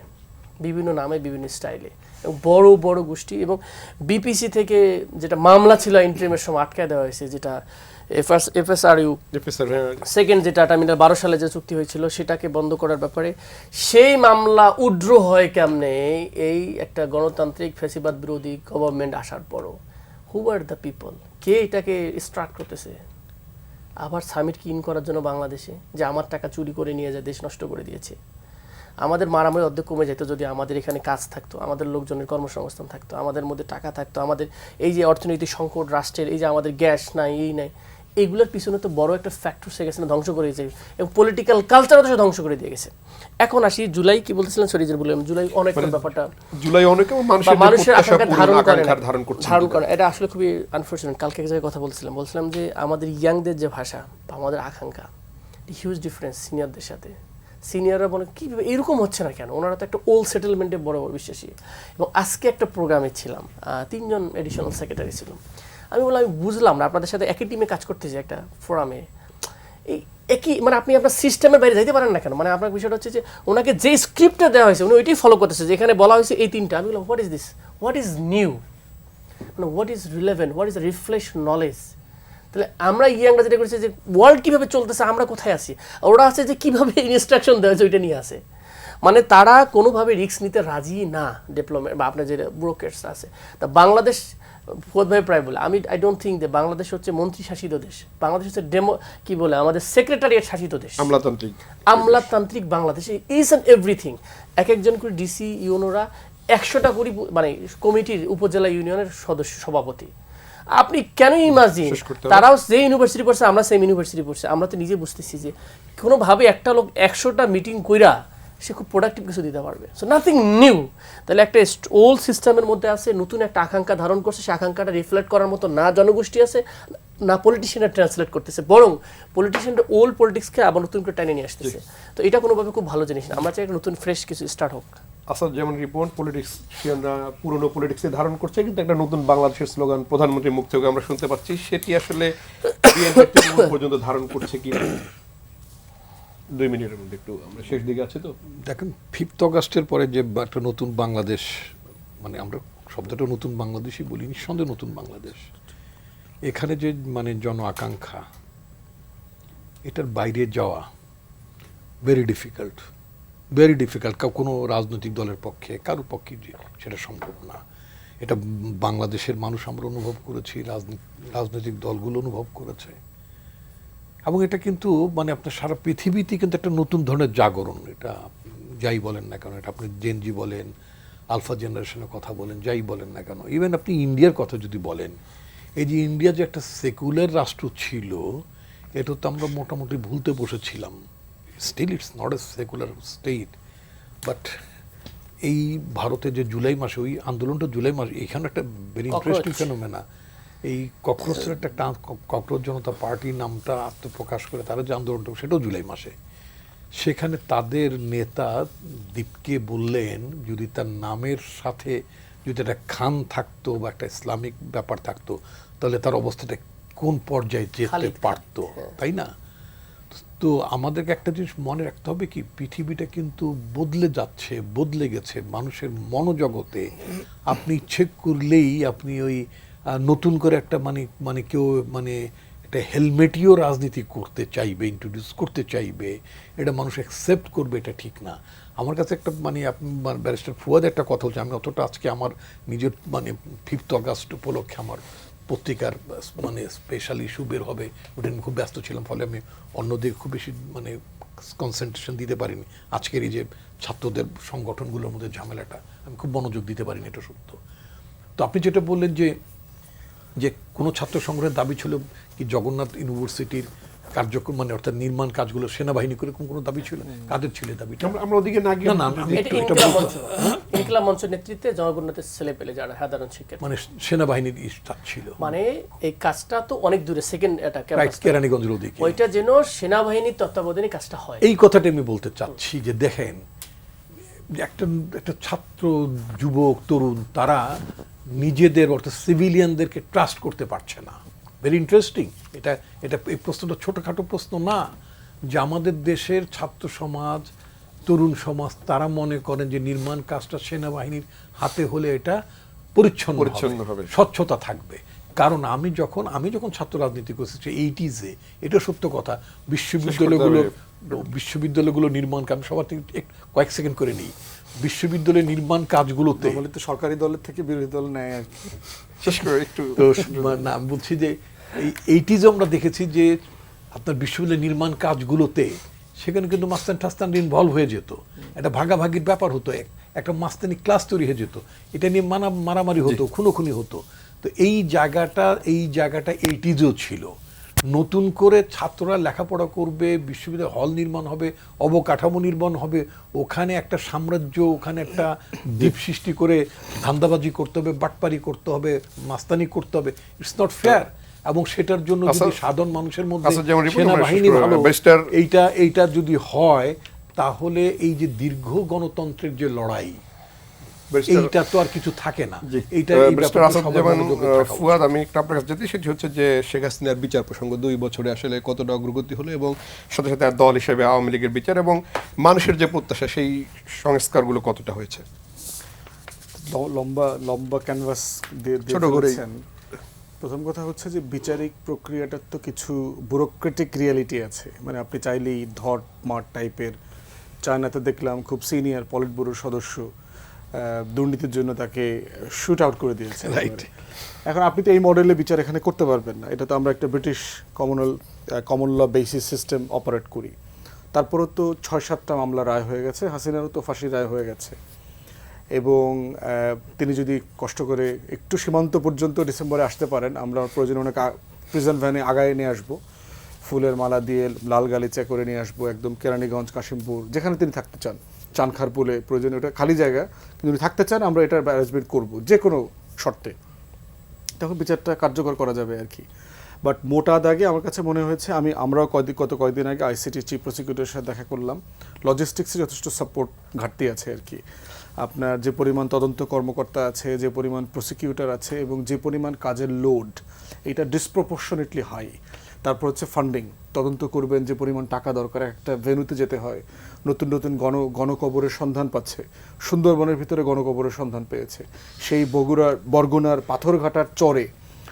বিভিন্ন নামে বিভিন্ন স্টাইলে, এবং বড় বড় গোষ্ঠী। এবং বিপিসি থেকে যেটা মামলা ছিল ইন্টারিমের সময় আটকায় দেওয়া হয়েছে, যেটা এফএসআরইউ সেকেন্ড, যেটা টার্মিনাল 12 সালে যে চুক্তি হয়েছিল সেটাকে বন্ধ করার ব্যাপারে, সেই মামলা উড্র হয় কেমনে এই একটা গণতান্ত্রিক ফ্যাসিবাদ বিরোধী গভর্নমেন্ট আসার পরও? হু আর দ্য পিপল? কে এটাকে স্ট্রাক করতেছে? আবার সামিট কিন করার জন্য বাংলাদেশে, যে আমার টাকা চুরি করে নিয়ে যায়, দেশ নষ্ট করে দিয়েছে। আমাদের মারামারি অর্ধেক কমে যেত যদি আমাদের এখানে কাজ থাকতো, আমাদের লোকজনের কর্মসংস্থান থাকতো, আমাদের মধ্যে টাকা থাকতো, আমাদের এই যে অর্থনৈতিক সংকট রাষ্ট্রের, এই যে আমাদের গ্যাস নাই, এই নাই, এইগুলোর পিছনে তো বড় একটা ফ্যাক্টর সে গেছে, ধ্বংস করে দিয়েছে, এবং পলিটিক্যাল কালচারও তো ধ্বংস করে দিয়ে গেছে। এখন আসি জুলাই, কি বলতেছিলেন সরি যে বললাম, জুলাই অনেক ব্যাপারটা, জুলাই অনেক মানুষের আকাঙ্ক্ষা ধারণ করে, এটা আসলে খুবই আনফরচুনেট। কালকে এক জায়গায় কথা বলছিলাম যে আমাদের ইয়াংদের যে ভাষা বা আমাদের আকাঙ্ক্ষা, হিউজ ডিফারেন্স সিনিয়রদের সাথে। সিনিয়ররা বলে কী এরকম হচ্ছে না কেন, ওনারা তো একটা ওল্ড সেটেলমেন্টে বড় বড় বিশ্বাসী। এবং আজকে একটা প্রোগ্রামে ছিলাম, 3 জন এডিশনাল সেক্রেটারি ছিলাম, আমি বললাম আমি বুঝলাম না, আপনাদের সাথে একই টিমে কাজ করতেছি একটা ফোরামে, এই একই, মানে আপনি আপনার সিস্টেমের বাইরে যাইতে পারেন না কেন? মানে আপনার বিষয়টা হচ্ছে যে ওনাকে যে স্ক্রিপ্টটা দেওয়া হয়েছে উনি ওইটাই ফলো করতেছে, যেখানে বলা হয়েছে এই 3টা। আমি বললাম what is this, what is new, মানে what is relevant, what is refresh knowledge? তাহলে আমরা ইয়াংরা যেটা করেছি যে ওয়ার্ল্ড কীভাবে চলতেছে, আমরা কোথায় আছি, ওরা আছে যে কীভাবে ইনস্ট্রাকশন দেওয়া হয়েছে ওইটা নিয়ে আসে। মানে তারা কোনোভাবে রিস্ক নিতে রাজি না, ডেভেলপমেন্ট বা আপনার যে ব্রোকার্স আছে। তা বাংলাদেশ বোধভাবে প্রায় বলে, আই ডোন্ট থিঙ্ক যে বাংলাদেশ হচ্ছে মন্ত্রী শাসিত দেশ, বাংলাদেশ হচ্ছে কি বলে আমাদের সেক্রেটারিয়েট শাসিত দেশ, আমলাতান্ত্রিক বাংলাদেশ ইজ অ্যান্ড এভরিথিং। এক একজন করে ডিসি ইউনোরা 100টা করে মানে কমিটির উপজেলা ইউনিয়নের সদস্য সভাপতি। আপনি কেন ইমাজিন, তারাও যে ইউনিভার্সিটি পড়ছে, আমরা সেম ইউনিভার্সিটি পড়ছে, আমরা তো নিজে বুঝতেছি যে কোনোভাবে একটা লোক 100টা মিটিং কইরা সে খুব প্রোডাক্টিভ কিছু দিতে পারবে। So nothing new. তাহলে একটা ওল্ড সিস্টেমের মধ্যে আছে, নতুন একটা আকাঙ্ক্ষা ধারণ করছে, সে আকাঙ্ক্ষাটা রিফ্লেক্ট করার মতো না জনগোষ্ঠী আছে, না পলিটিশিয়ানরা ট্রান্সলেট করতেছে, বরং পলিটিশিয়ানরা ওল্ড পলিটিক্সকে আবার নতুন করে টেনে নিয়ে আসতেছে। তো এটা কোনোভাবে খুব ভালো জিনিস না, আমরা চাই একটা নতুন ফ্রেশ কিছু স্টার্ট হোক। আসাদ যেমন রিপোর্ট, পলিটিক্সিয়ানরা পুরনো পলিটিক্সে ধারণ করছে, কিন্তু একটা নতুন বাংলাদেশের স্লোগান প্রধানমন্ত্রীর মুখ থেকে আমরা শুনতে পাচ্ছি, সেটি আসলে পর্যন্ত ধারণ করছে কি? 2 মিনিটের মধ্যে একটু আমরা শেষ দিকে আছি। তো দেখেন 5 অগাস্টের পরে যে একটা নতুন বাংলাদেশ, মানে আমরা শব্দটা নতুন বাংলাদেশই বলি, নিঃসন্দেহে নতুন বাংলাদেশ, এখানে যে মানে জন আকাঙ্ক্ষা, এটার বাইরে যাওয়া ভেরি ডিফিকাল্ট। কোনো রাজনৈতিক দলের পক্ষে কারোর পক্ষে সেটা সম্ভব না। এটা বাংলাদেশের মানুষ আমরা অনুভব করেছি, রাজনৈতিক দলগুলো অনুভব করেছে, এবং এটা কিন্তু মানে আপনার সারা পৃথিবীতে কিন্তু একটা নতুন ধরনের জাগরণ। এটা যাই বলেন না কেন, এটা আপনি জেনজি বলেন, আলফা জেনারেশনের কথা বলেন, যাই বলেন না কেন, ইভেন আপনি ইন্ডিয়ার কথা যদি বলেন, এই যে ইন্ডিয়া যে একটা সেকুলার রাষ্ট্র ছিল, এটা তো আমরা মোটামুটি ভুলতে বসেছিলাম। Still it's not a secular state, but এই ভারতে যে জুলাই মাসে ওই আন্দোলনটা জুলাই মাসে, এখানে একটা ভেরি ইন্টারেস্টিং ফেনোমেনা, এই ককরোচের একটা ককরোচ জনতা পার্টি নামটা আত্মপ্রকাশ করে তারা যে আন্দোলনটা, সেটাও জুলাই মাসে। সেখানে তাদের নেতা দীপকে বললেন যদি তার নামের সাথে যদি একটা খান থাকতো বা একটা ইসলামিক ব্যাপার থাকতো, তাহলে তার অবস্থাটা কোন পর্যায়ে যেতে পারতো, তাই না? তো আমাদেরকে একটা জিনিস মনে রাখতে হবে কি, পৃথিবীটা কিন্তু বদলে যাচ্ছে, বদলে গেছে মানুষের মনোজগতে। আপনি ইচ্ছে করলেই আপনি ওই নতুন করে একটা মানে কেউ মানে একটা হেলমেটীয় রাজনীতি করতে চাইবে, ইন্ট্রোডিউস করতে চাইবে, এটা মানুষ অ্যাকসেপ্ট করবে, এটা ঠিক না। আমার কাছে একটা মানে আপনি ব্যারিস্টার ফুয়াদ একটা কথা হচ্ছে, আমি অতটা আজকে আমার নিজের মানে 5th অগাস্ট উপলক্ষে আমার পত্রিকার মানে স্পেশাল ইস্যু বের হবে, ওটা আমি খুব ব্যস্ত ছিলাম, ফলে আমি অন্যদিকে খুব বেশি মানে কনসেন্ট্রেশন দিতে পারিনি। আজকের এই যে ছাত্রদের সংগঠনগুলোর মধ্যে ঝামেলাটা আমি খুব মনোযোগ দিতে পারিনি, এটা সত্য। তো আপনি যেটা বললেন যে কোনো ছাত্র সংগ্রহের দাবি ছিল কি জগন্নাথ ইউনিভার্সিটির কার্যক্রম মানে অর্থাৎ নির্মাণ কাজগুলো সেনাবাহিনী করে কোনো দাবি ছিল, কাদের ছিল দাবিটা? আমরা ওদিকে না গিয়ে না, আমি এটা এটা ইনকিলাব মঞ্চ নেতৃত্বে জগন্নাথের ছেলে পেলে যারা সাধারণ শিক্ষার্থী, মানে সেনাবাহিনীর ইস্তাদ ছিল, মানে এই কাজটা তো অনেক দূরে, সেকেন্ড এটা কেরানীগঞ্জের ওদিকে, ওইটা যেন সেনাবাহিনীর তত্ত্বাবধানে কাজটা হয়। এই কথাটা আমি বলতে চাচ্ছি যে দেখেন, একটা ছাত্র যুবক তরুণ তারা নিজেদের অর্থাৎ সিভিলিয়ানদেরকে ট্রাস্ট করতে পারছে না। Very interesting. এটা এই প্রশ্নটা ছোটোখাটো প্রশ্ন না, যে আমাদের দেশের ছাত্র সমাজ, তরুণ সমাজ তারা মনে করেন যে নির্মাণ কাজটা সেনাবাহিনীর হাতে হলে এটা পরিচ্ছন্ন হবে, স্বচ্ছতা থাকবে। কারণ আমি যখন ছাত্র রাজনীতি করছি 80s, এটা সত্য কথা, বিশ্ববিদ্যালয়গুলো নির্মাণ কাজ সবার থেকে কয়েক সেকেন্ড করে নিই, বিশ্ববিদ্যালয়ের নির্মাণ কাজগুলোতে তো সরকারি দলের থেকে বিরোধী দল নেয় আর কি। তো না, আমি বলছি যে এই 80s আমরা দেখেছি যে আপনার বিশ্ববিদ্যালয়ের নির্মাণ কাজগুলোতে সেখানে কিন্তু মাস্তান টাস্তান ইনভলভ হয়ে যেত, একটা ভাগাভাগির ব্যাপার হতো, একটা মাস্তানি ক্লাস তৈরি হয়ে যেত, এটা নিয়ে মারামারি হতো, খুনোখুনি হতো। তো এই জায়গাটা 80s ছিল। নতুন করে ছাত্ররা লেখাপড়া করবে, বিশ্ববিদ্যালয় হল নির্মাণ হবে, অবকাঠামো নির্মাণ হবে, ওখানে একটা সাম্রাজ্য, ওখানে একটা দ্বীপ সৃষ্টি করে ধান্দাবাজি করতে হবে, বাটপারি করতে হবে, মাস্তানি করতে হবে। It's not fair. এবং সেটার জন্য যদি সাধারণ মানুষের মধ্যে সেনাবাহিনী ভালো, এইটা যদি হয়, তাহলে এই যে দীর্ঘ গণতন্ত্রের যে লড়াই, এইটা তো আর কিছু থাকে না। ফুয়াদ, আমি একটা আপনার কাছে যেতে, সেটি হচ্ছে যে শেখ হাসিনার বিচার প্রসঙ্গ 2 বছরে আসলে কতটা অগ্রগতি হলো, এবং সাথে সাথে দল হিসেবে আওয়ামী লীগের বিচার এবং মানুষের যে প্রত্যাশা সেই সংস্কারগুলো কতটা হয়েছে? লম্বা ক্যানভাস দিয়ে ছোট করে। প্রথম কথা হচ্ছে যে বিচারিক প্রক্রিয়াটার তো কিছু ব্যুরোক্রেটিক রিয়ালিটি আছে, মানে আপনি চাইলেই ধট মার টাইপের, চায়নাতে দেখলাম খুব সিনিয়র পলিট ব্যুরোর সদস্য দুর্নীতির জন্য তাকে শুট আউট করে দিয়েছে। এখন আপনি তো এই মডেলে বিচার এখানে করতে পারবেন না, এটা তো আমরা একটা British common law basis system operate করি। তারপরেও তো 6-7টা মামলা রায় হয়ে গেছে, হাসিনারও তো ফাঁসি রায় হয়ে গেছে, এবং তিনি যদি কষ্ট করে একটু সীমান্ত পর্যন্ত ডিসেম্বরে আসতে পারেন, আমরা প্রয়োজন অনেক প্রিজন ভ্যানে আগায় নিয়ে আসবো, ফুলের মালা দিয়ে লাল গালিচা করে নিয়ে আসবো, একদম কেরানীগঞ্জ, কাশিমপুর, যেখানে তিনি থাকতে চান, চানখারপুলে প্রয়োজন, ওটা খালি জায়গা, কিন্তু উনি থাকতে চান, আমরা এটার অ্যারেঞ্জমেন্ট করবো যে কোনো শর্তে, তখন বিচারটা কার্যকর করা যাবে আর কি। বাট মোটা দাগে আমার কাছে মনে হয়েছে, আমরাও কয়েকদিন আগে আইসিটি চিফ প্রসিকিউটরের সাথে দেখা করলাম, লজিস্টিক্সে যথেষ্ট সাপোর্ট ঘাটতি আছে আর কি। আপনার যে পরিমাণ তদন্ত কর্মকর্তা আছে, যে পরিমাণ প্রসিকিউটর আছে, এবং যে পরিমাণ কাজের লোড, এটা ডিসপ্রপোর্শনেটলি হাই। তারপর হচ্ছে ফান্ডিং, তদন্ত করবেন, যে পরিমাণ টাকা দরকার, একটা ভেন্যুতে যেতে হয়, নতুন গণকবরের সন্ধান পাচ্ছে, সুন্দরবনের ভিতরে গণকবরের সন্ধান পেয়েছে, সেই বরগুনার পাথরঘাটার চরে,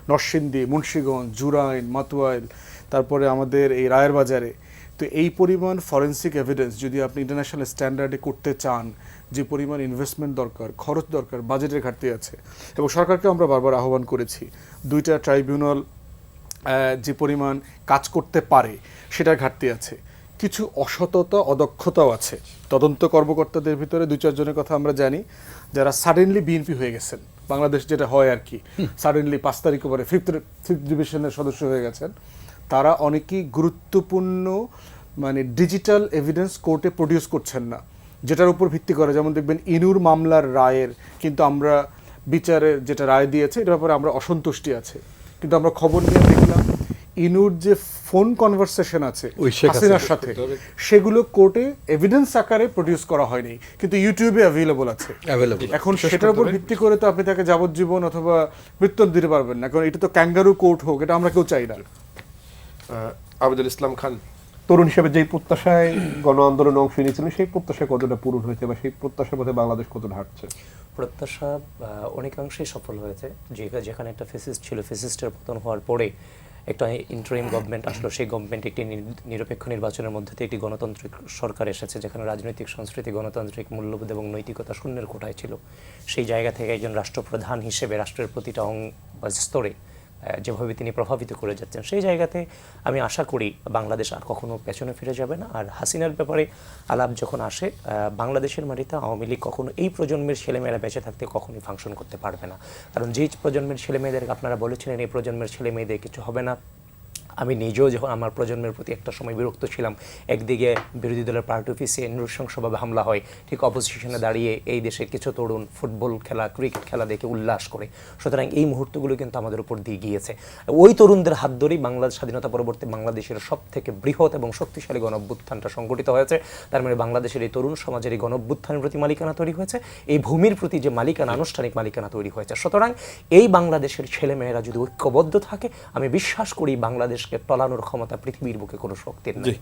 নরসিংদী, মুন্সিগঞ্জ, জুরাইন, মাতুয়াইল, তারপরে আমাদের এই রায়ের বাজারে, তো এই পরিমাণ ফরেন্সিক এভিডেন্স যদি আপনি ইন্টারন্যাশনাল স্ট্যান্ডার্ডে করতে চান, যে পরিমাণ ইনভেস্টমেন্ট দরকার, খরচ দরকার, বাজেটের ঘাটতি আছে। এবং সরকারকে আমরা বারবার আহ্বান করেছি, 2টা ট্রাইব্যুনাল যে পরিমাণ কাজ করতে পারে সেটার ঘাটতি আছে। কিছু অসততা, অদক্ষতাও আছে তদন্ত কর্মকর্তাদের ভিতরে। 2-4 জনের কথা আমরা জানি যারা সাডেনলি বিএনপি হয়ে গেছেন, বাংলাদেশ যেটা হয় আর কি, সাডেনলি 5 তারিখে পরে 5th ডিভিশনের সদস্য হয়ে গেছেন। তারা অনেকেই গুরুত্বপূর্ণ মানে ডিজিটাল এভিডেন্স কোর্টে প্রডিউস করছেন না, যেটার উপর ভিত্তি করে। যেমন দেখবেন ইনুর মামলার রায়ের কিন্তু আমরা বিচারের যেটা রায় দিয়েছে এটার ব্যাপারে আমরা অসন্তুষ্টি আছে, কিন্তু আমরা খবর নিয়ে দেখলাম ইনুর যে ফোন কনভারসেশন আছে হাসিনার সাথে সেগুলো কোর্টে এভিডেন্স আকারে প্রডিউস করা হয়নি, কিন্তু ইউটিউবে অ্যাভেলেবল আছে। এখন সেটার উপর ভিত্তি করে তো আপনি তাকে যাবজ্জীবন অথবা মৃত্যু দিতে পারবেন না, কারণ এটা তো ক্যাঙ্গারু কোর্ট হোক, এটা আমরা কেউ চাই না। আবিদুল ইসলাম খান, তরুণ হিসেবে যেই প্রত্যাশায় গণ আন্দোলনে অংশ নিয়েছিলেন সেই প্রত্যাশা কতটা পূরণ হয়েছে বা সেই প্রত্যাশার পথে বাংলাদেশ কতটা হাঁটছে? প্রত্যাশা অনেকাংশেই সফল হয়েছে। যেখানে একটা ফেসিস্ট ছিল, ফেসিস্টের পতন হওয়ার পরে একটা ইন্টারিম গভর্নমেন্ট আসলো, সেই গভর্নমেন্ট একটি নিরপেক্ষ নির্বাচনের মধ্যে দিয়ে একটি গণতান্ত্রিক সরকার এসেছে, যেখানে রাজনৈতিক, সংস্কৃতি, গণতান্ত্রিক মূল্যবোধ এবং নৈতিকতা শূন্যের কোঠায় ছিল। সেই জায়গা থেকে একজন রাষ্ট্রপ্রধান হিসেবে রাষ্ট্রের প্রতিটা স্তরে যেভাবে তিনি প্রভাবিত করে যাচ্ছেন, সেই জায়গাতে আমি আশা করি বাংলাদেশ আর কখনো পেছনে ফিরে যাবে না। আর হাসিনার ব্যাপারে আলাপ যখন আসে, বাংলাদেশের মাটিতে আওয়ামী লীগ কখনো এই প্রজন্মের ছেলেমেয়েরা বেঁচে থাকতে কখনোই ফাংশন করতে পারবে না। কারণ যেই প্রজন্মের ছেলেমেয়েদের আপনারা বলেছিলেন এই প্রজন্মের ছেলেমেয়েদের কিছু হবে না, আমি নিজেও যখন আমার প্রজন্মের প্রতি একটা সময় বিরক্ত ছিলাম। একদিকে বিরোধী দলের পার্টি অফিসে নৃশংসভাবে হামলা হয়, ঠিক অপোজিশনে দাঁড়িয়ে এই দেশের কিছু তরুণ ফুটবল খেলা, ক্রিকেট খেলা দেখে উল্লাস করে। সুতরাং এই মুহূর্তগুলো কিন্তু আমাদের উপর দিয়ে গিয়েছে। ওই তরুণদের হাত ধরেই বাংলাদেশ স্বাধীনতা পরবর্তী বাংলাদেশের সব থেকে বৃহৎ এবং শক্তিশালী গণঅভ্যুত্থানটা সংগঠিত হয়েছে। তার মানে বাংলাদেশের এই তরুণ সমাজের এই গণঅভ্যুত্থানের প্রতি মালিকানা তৈরি হয়েছে, এই ভূমির প্রতি যে মালিকানা, আনুষ্ঠানিক মালিকানা তৈরি হয়েছে। সুতরাং এই বাংলাদেশের ছেলেমেয়েরা যদি ঐক্যবদ্ধ থাকে, আমি বিশ্বাস করি বাংলাদেশকে টলানোর ক্ষমতা পৃথিবীর বুকে কোনো শক্তির নেই।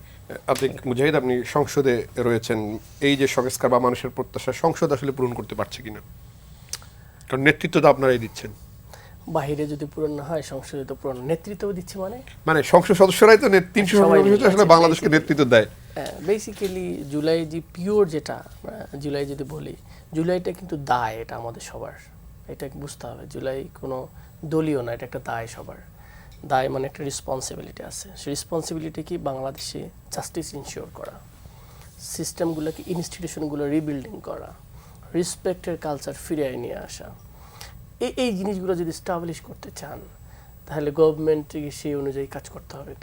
আপনি মুজাহিদ, আপনি সংসদে রয়েছেন, এই যে সংস্কার বা মানুষের প্রত্যাশা সংসদ আসলে পূরণ করতে পারছে কিনা? কারণ নেতৃত্ব তো আপনারাই দিচ্ছেন। বাহিরে যদি পূরণ না হয় সংসদে তো পূরণ, নেতৃত্ব দিচ্ছে মানে সংসদ সদস্যরাই তো 300 আসলে বাংলাদেশকে নেতৃত্ব দেয়। বেসিক্যালি জুলাই যে পিওর যেটা, জুলাই যদি বলি, জুলাইটা কিন্তু দায়, এটা আমাদের সবার, এটা বুঝতে হবে। জুলাই কোনো দলীয় না, এটা একটা দায় সবার। দায় মানে একটা রেসপন্সিবিলিটি আছে। সেই রেসপন্সিবিলিটি কি? বাংলাদেশে জাস্টিস ইনশিওর করা, সিস্টেমগুলোকে, ইনস্টিটিউশনগুলো রিবিল্ডিং করা, রেসপেক্টের কালচার ফিরিয়ে নিয়ে আসা। এই জিনিসগুলো যদি স্টাবলিশ করতে চান তাহলে গভর্নমেন্টকে সেই অনুযায়ী কাজ করতে হবে।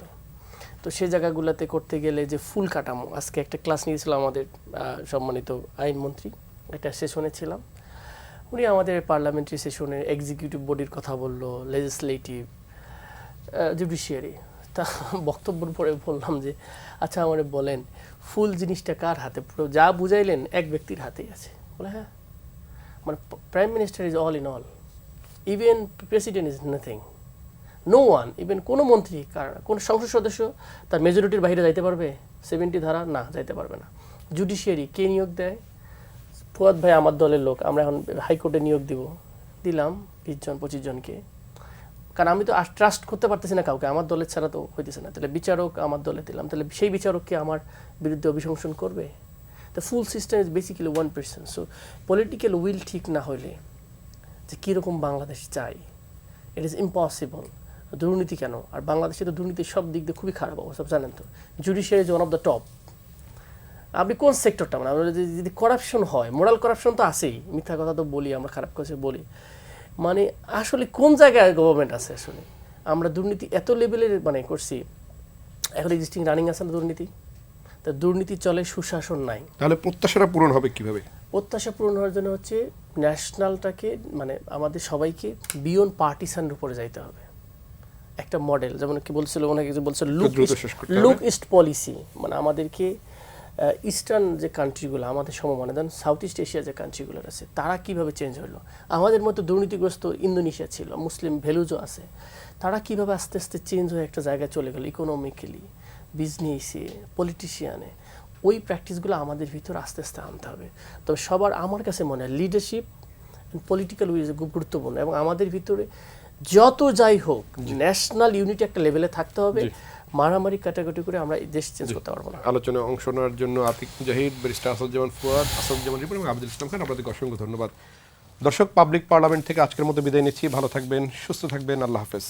তো সেই জায়গাগুলোতে করতে গেলে যে ফুল কাঠামো, আজকে একটা ক্লাস নিয়েছিল আমাদের সম্মানিত আইনমন্ত্রী, একটা সেশনে ছিলাম, উনি আমাদের পার্লামেন্টারি সেশনে এক্সিকিউটিভ বডির কথা বললো, লেজিসলেটিভ, জুডিশিয়ারি। তা বক্তব্যের পরে বললাম যে আচ্ছা আমারে বলেন ফুল জিনিসটা কার হাতে? পুরো যা বুঝাইলেন এক ব্যক্তির হাতেই আছে। বলে হ্যাঁ, মানে prime minister is all in all, even president is nothing, no one, even কোনো মন্ত্রী, কোনো সংসদ সদস্য তার মেজরিটির বাইরে যাইতে পারবে? 70 ধারা না, যাইতে পারবে না। জুডিশিয়ারি কে নিয়োগ দেয়? ফুয়াদ ভাই আমার দলের লোক, আমরা এখন হাইকোর্টে নিয়োগ দিলাম 20 জন 25 জনকে, কারণ আমি তো ট্রাস্ট করতে পারতেছি না কাউকে, আমার দলের ছাড়া তো হইতেছে না। তাহলে বিচারক আমার দলে দিলাম, তাহলে সেই বিচারককে আমার বিরুদ্ধে অভিশংসন করবে? The full system is basically one person. So political will ঠিক না হলে যে কীরকম বাংলাদেশ চাই, ইট ইজ ইম্পসিবল। দুর্নীতি কেন? আর বাংলাদেশে তো দুর্নীতির সব দিক দিয়ে খুবই খারাপ অবস্থা, জানেন তো। Judiciary is one of the top. আপনি কোন সেক্টরটা, মানে যদি করাপশন হয়, মোরাল করাপশন তো আছেই, মিথ্যা কথা তো বলি, আমরা খারাপ কথা বলি, মানে আসলে কোন জায়গায় গভর্নমেন্ট আছে? আসলে আমরা দুর্নীতি এত লেভেলের মানে করছি, এখন এক্সিস্টিং রানিং আছে না দুর্নীতি, তা দুর্নীতি চলে, সুশাসন নাই। তাহলে প্রত্যাশাটা পূরণ হবে কিভাবে? প্রত্যাশা পূরণ হওয়ার জন্য হচ্ছে ন্যাশনালটাকে, মানে আমাদের সবাইকে বিয়ন্ড পার্টিসানের উপরে যাইতে হবে। একটা মডেল, যেমন কি বলছিল ওনাকে, বলছিল লুক ইস্ট পলিসি, মানে আমাদেরকে ইস্টার্ন যে কান্ট্রিগুলো আমাদের সমমানে, দেন সাউথ ইস্ট এশিয়া যে কান্ট্রিগুলো আছে, তারা কিভাবে চেঞ্জ হলো। আমাদের মতো দুর্নীতিগ্রস্ত ইন্দোনেশিয়া ছিল, মুসলিম ভ্যালুজও আছে, তারা কিভাবে আস্তে আস্তে চেঞ্জ হয়ে একটা জায়গায় চলে গেল, ইকোনমিক্যালি, বিজনেসে, পলিটিশিয়ানে। ওই প্র্যাকটিসগুলো আমাদের ভিতর আস্তে আস্তে আনতে হবে। তবে সবার আমার কাছে মনে হয় লিডারশিপ পলিটিক্যাল উইজ খুব গুরুত্বপূর্ণ, এবং আমাদের ভিতরে যত যাই হোক ন্যাশনাল ইউনিটি একটা লেভেলে থাকতে হবে। মারামারি কাটাকাটি করে আমরা এই দেশ চেঞ্জ করতে পারবো না। আলোচনায় অংশ নেওয়ার জন্য আতিক মুজাহিদ, ব্যারিস্টার আসাদুজ্জামান ফুয়াদ, আসাদুজ্জামান রিপন এবং আবিদুল ইসলাম খান, আপনাদেরকে অসংখ্য ধন্যবাদ। দর্শক, পাবলিক পার্লামেন্ট থেকে আজকের মতো বিদায় নিচ্ছি। ভালো থাকবেন, সুস্থ থাকবেন, আল্লাহ হাফেজ।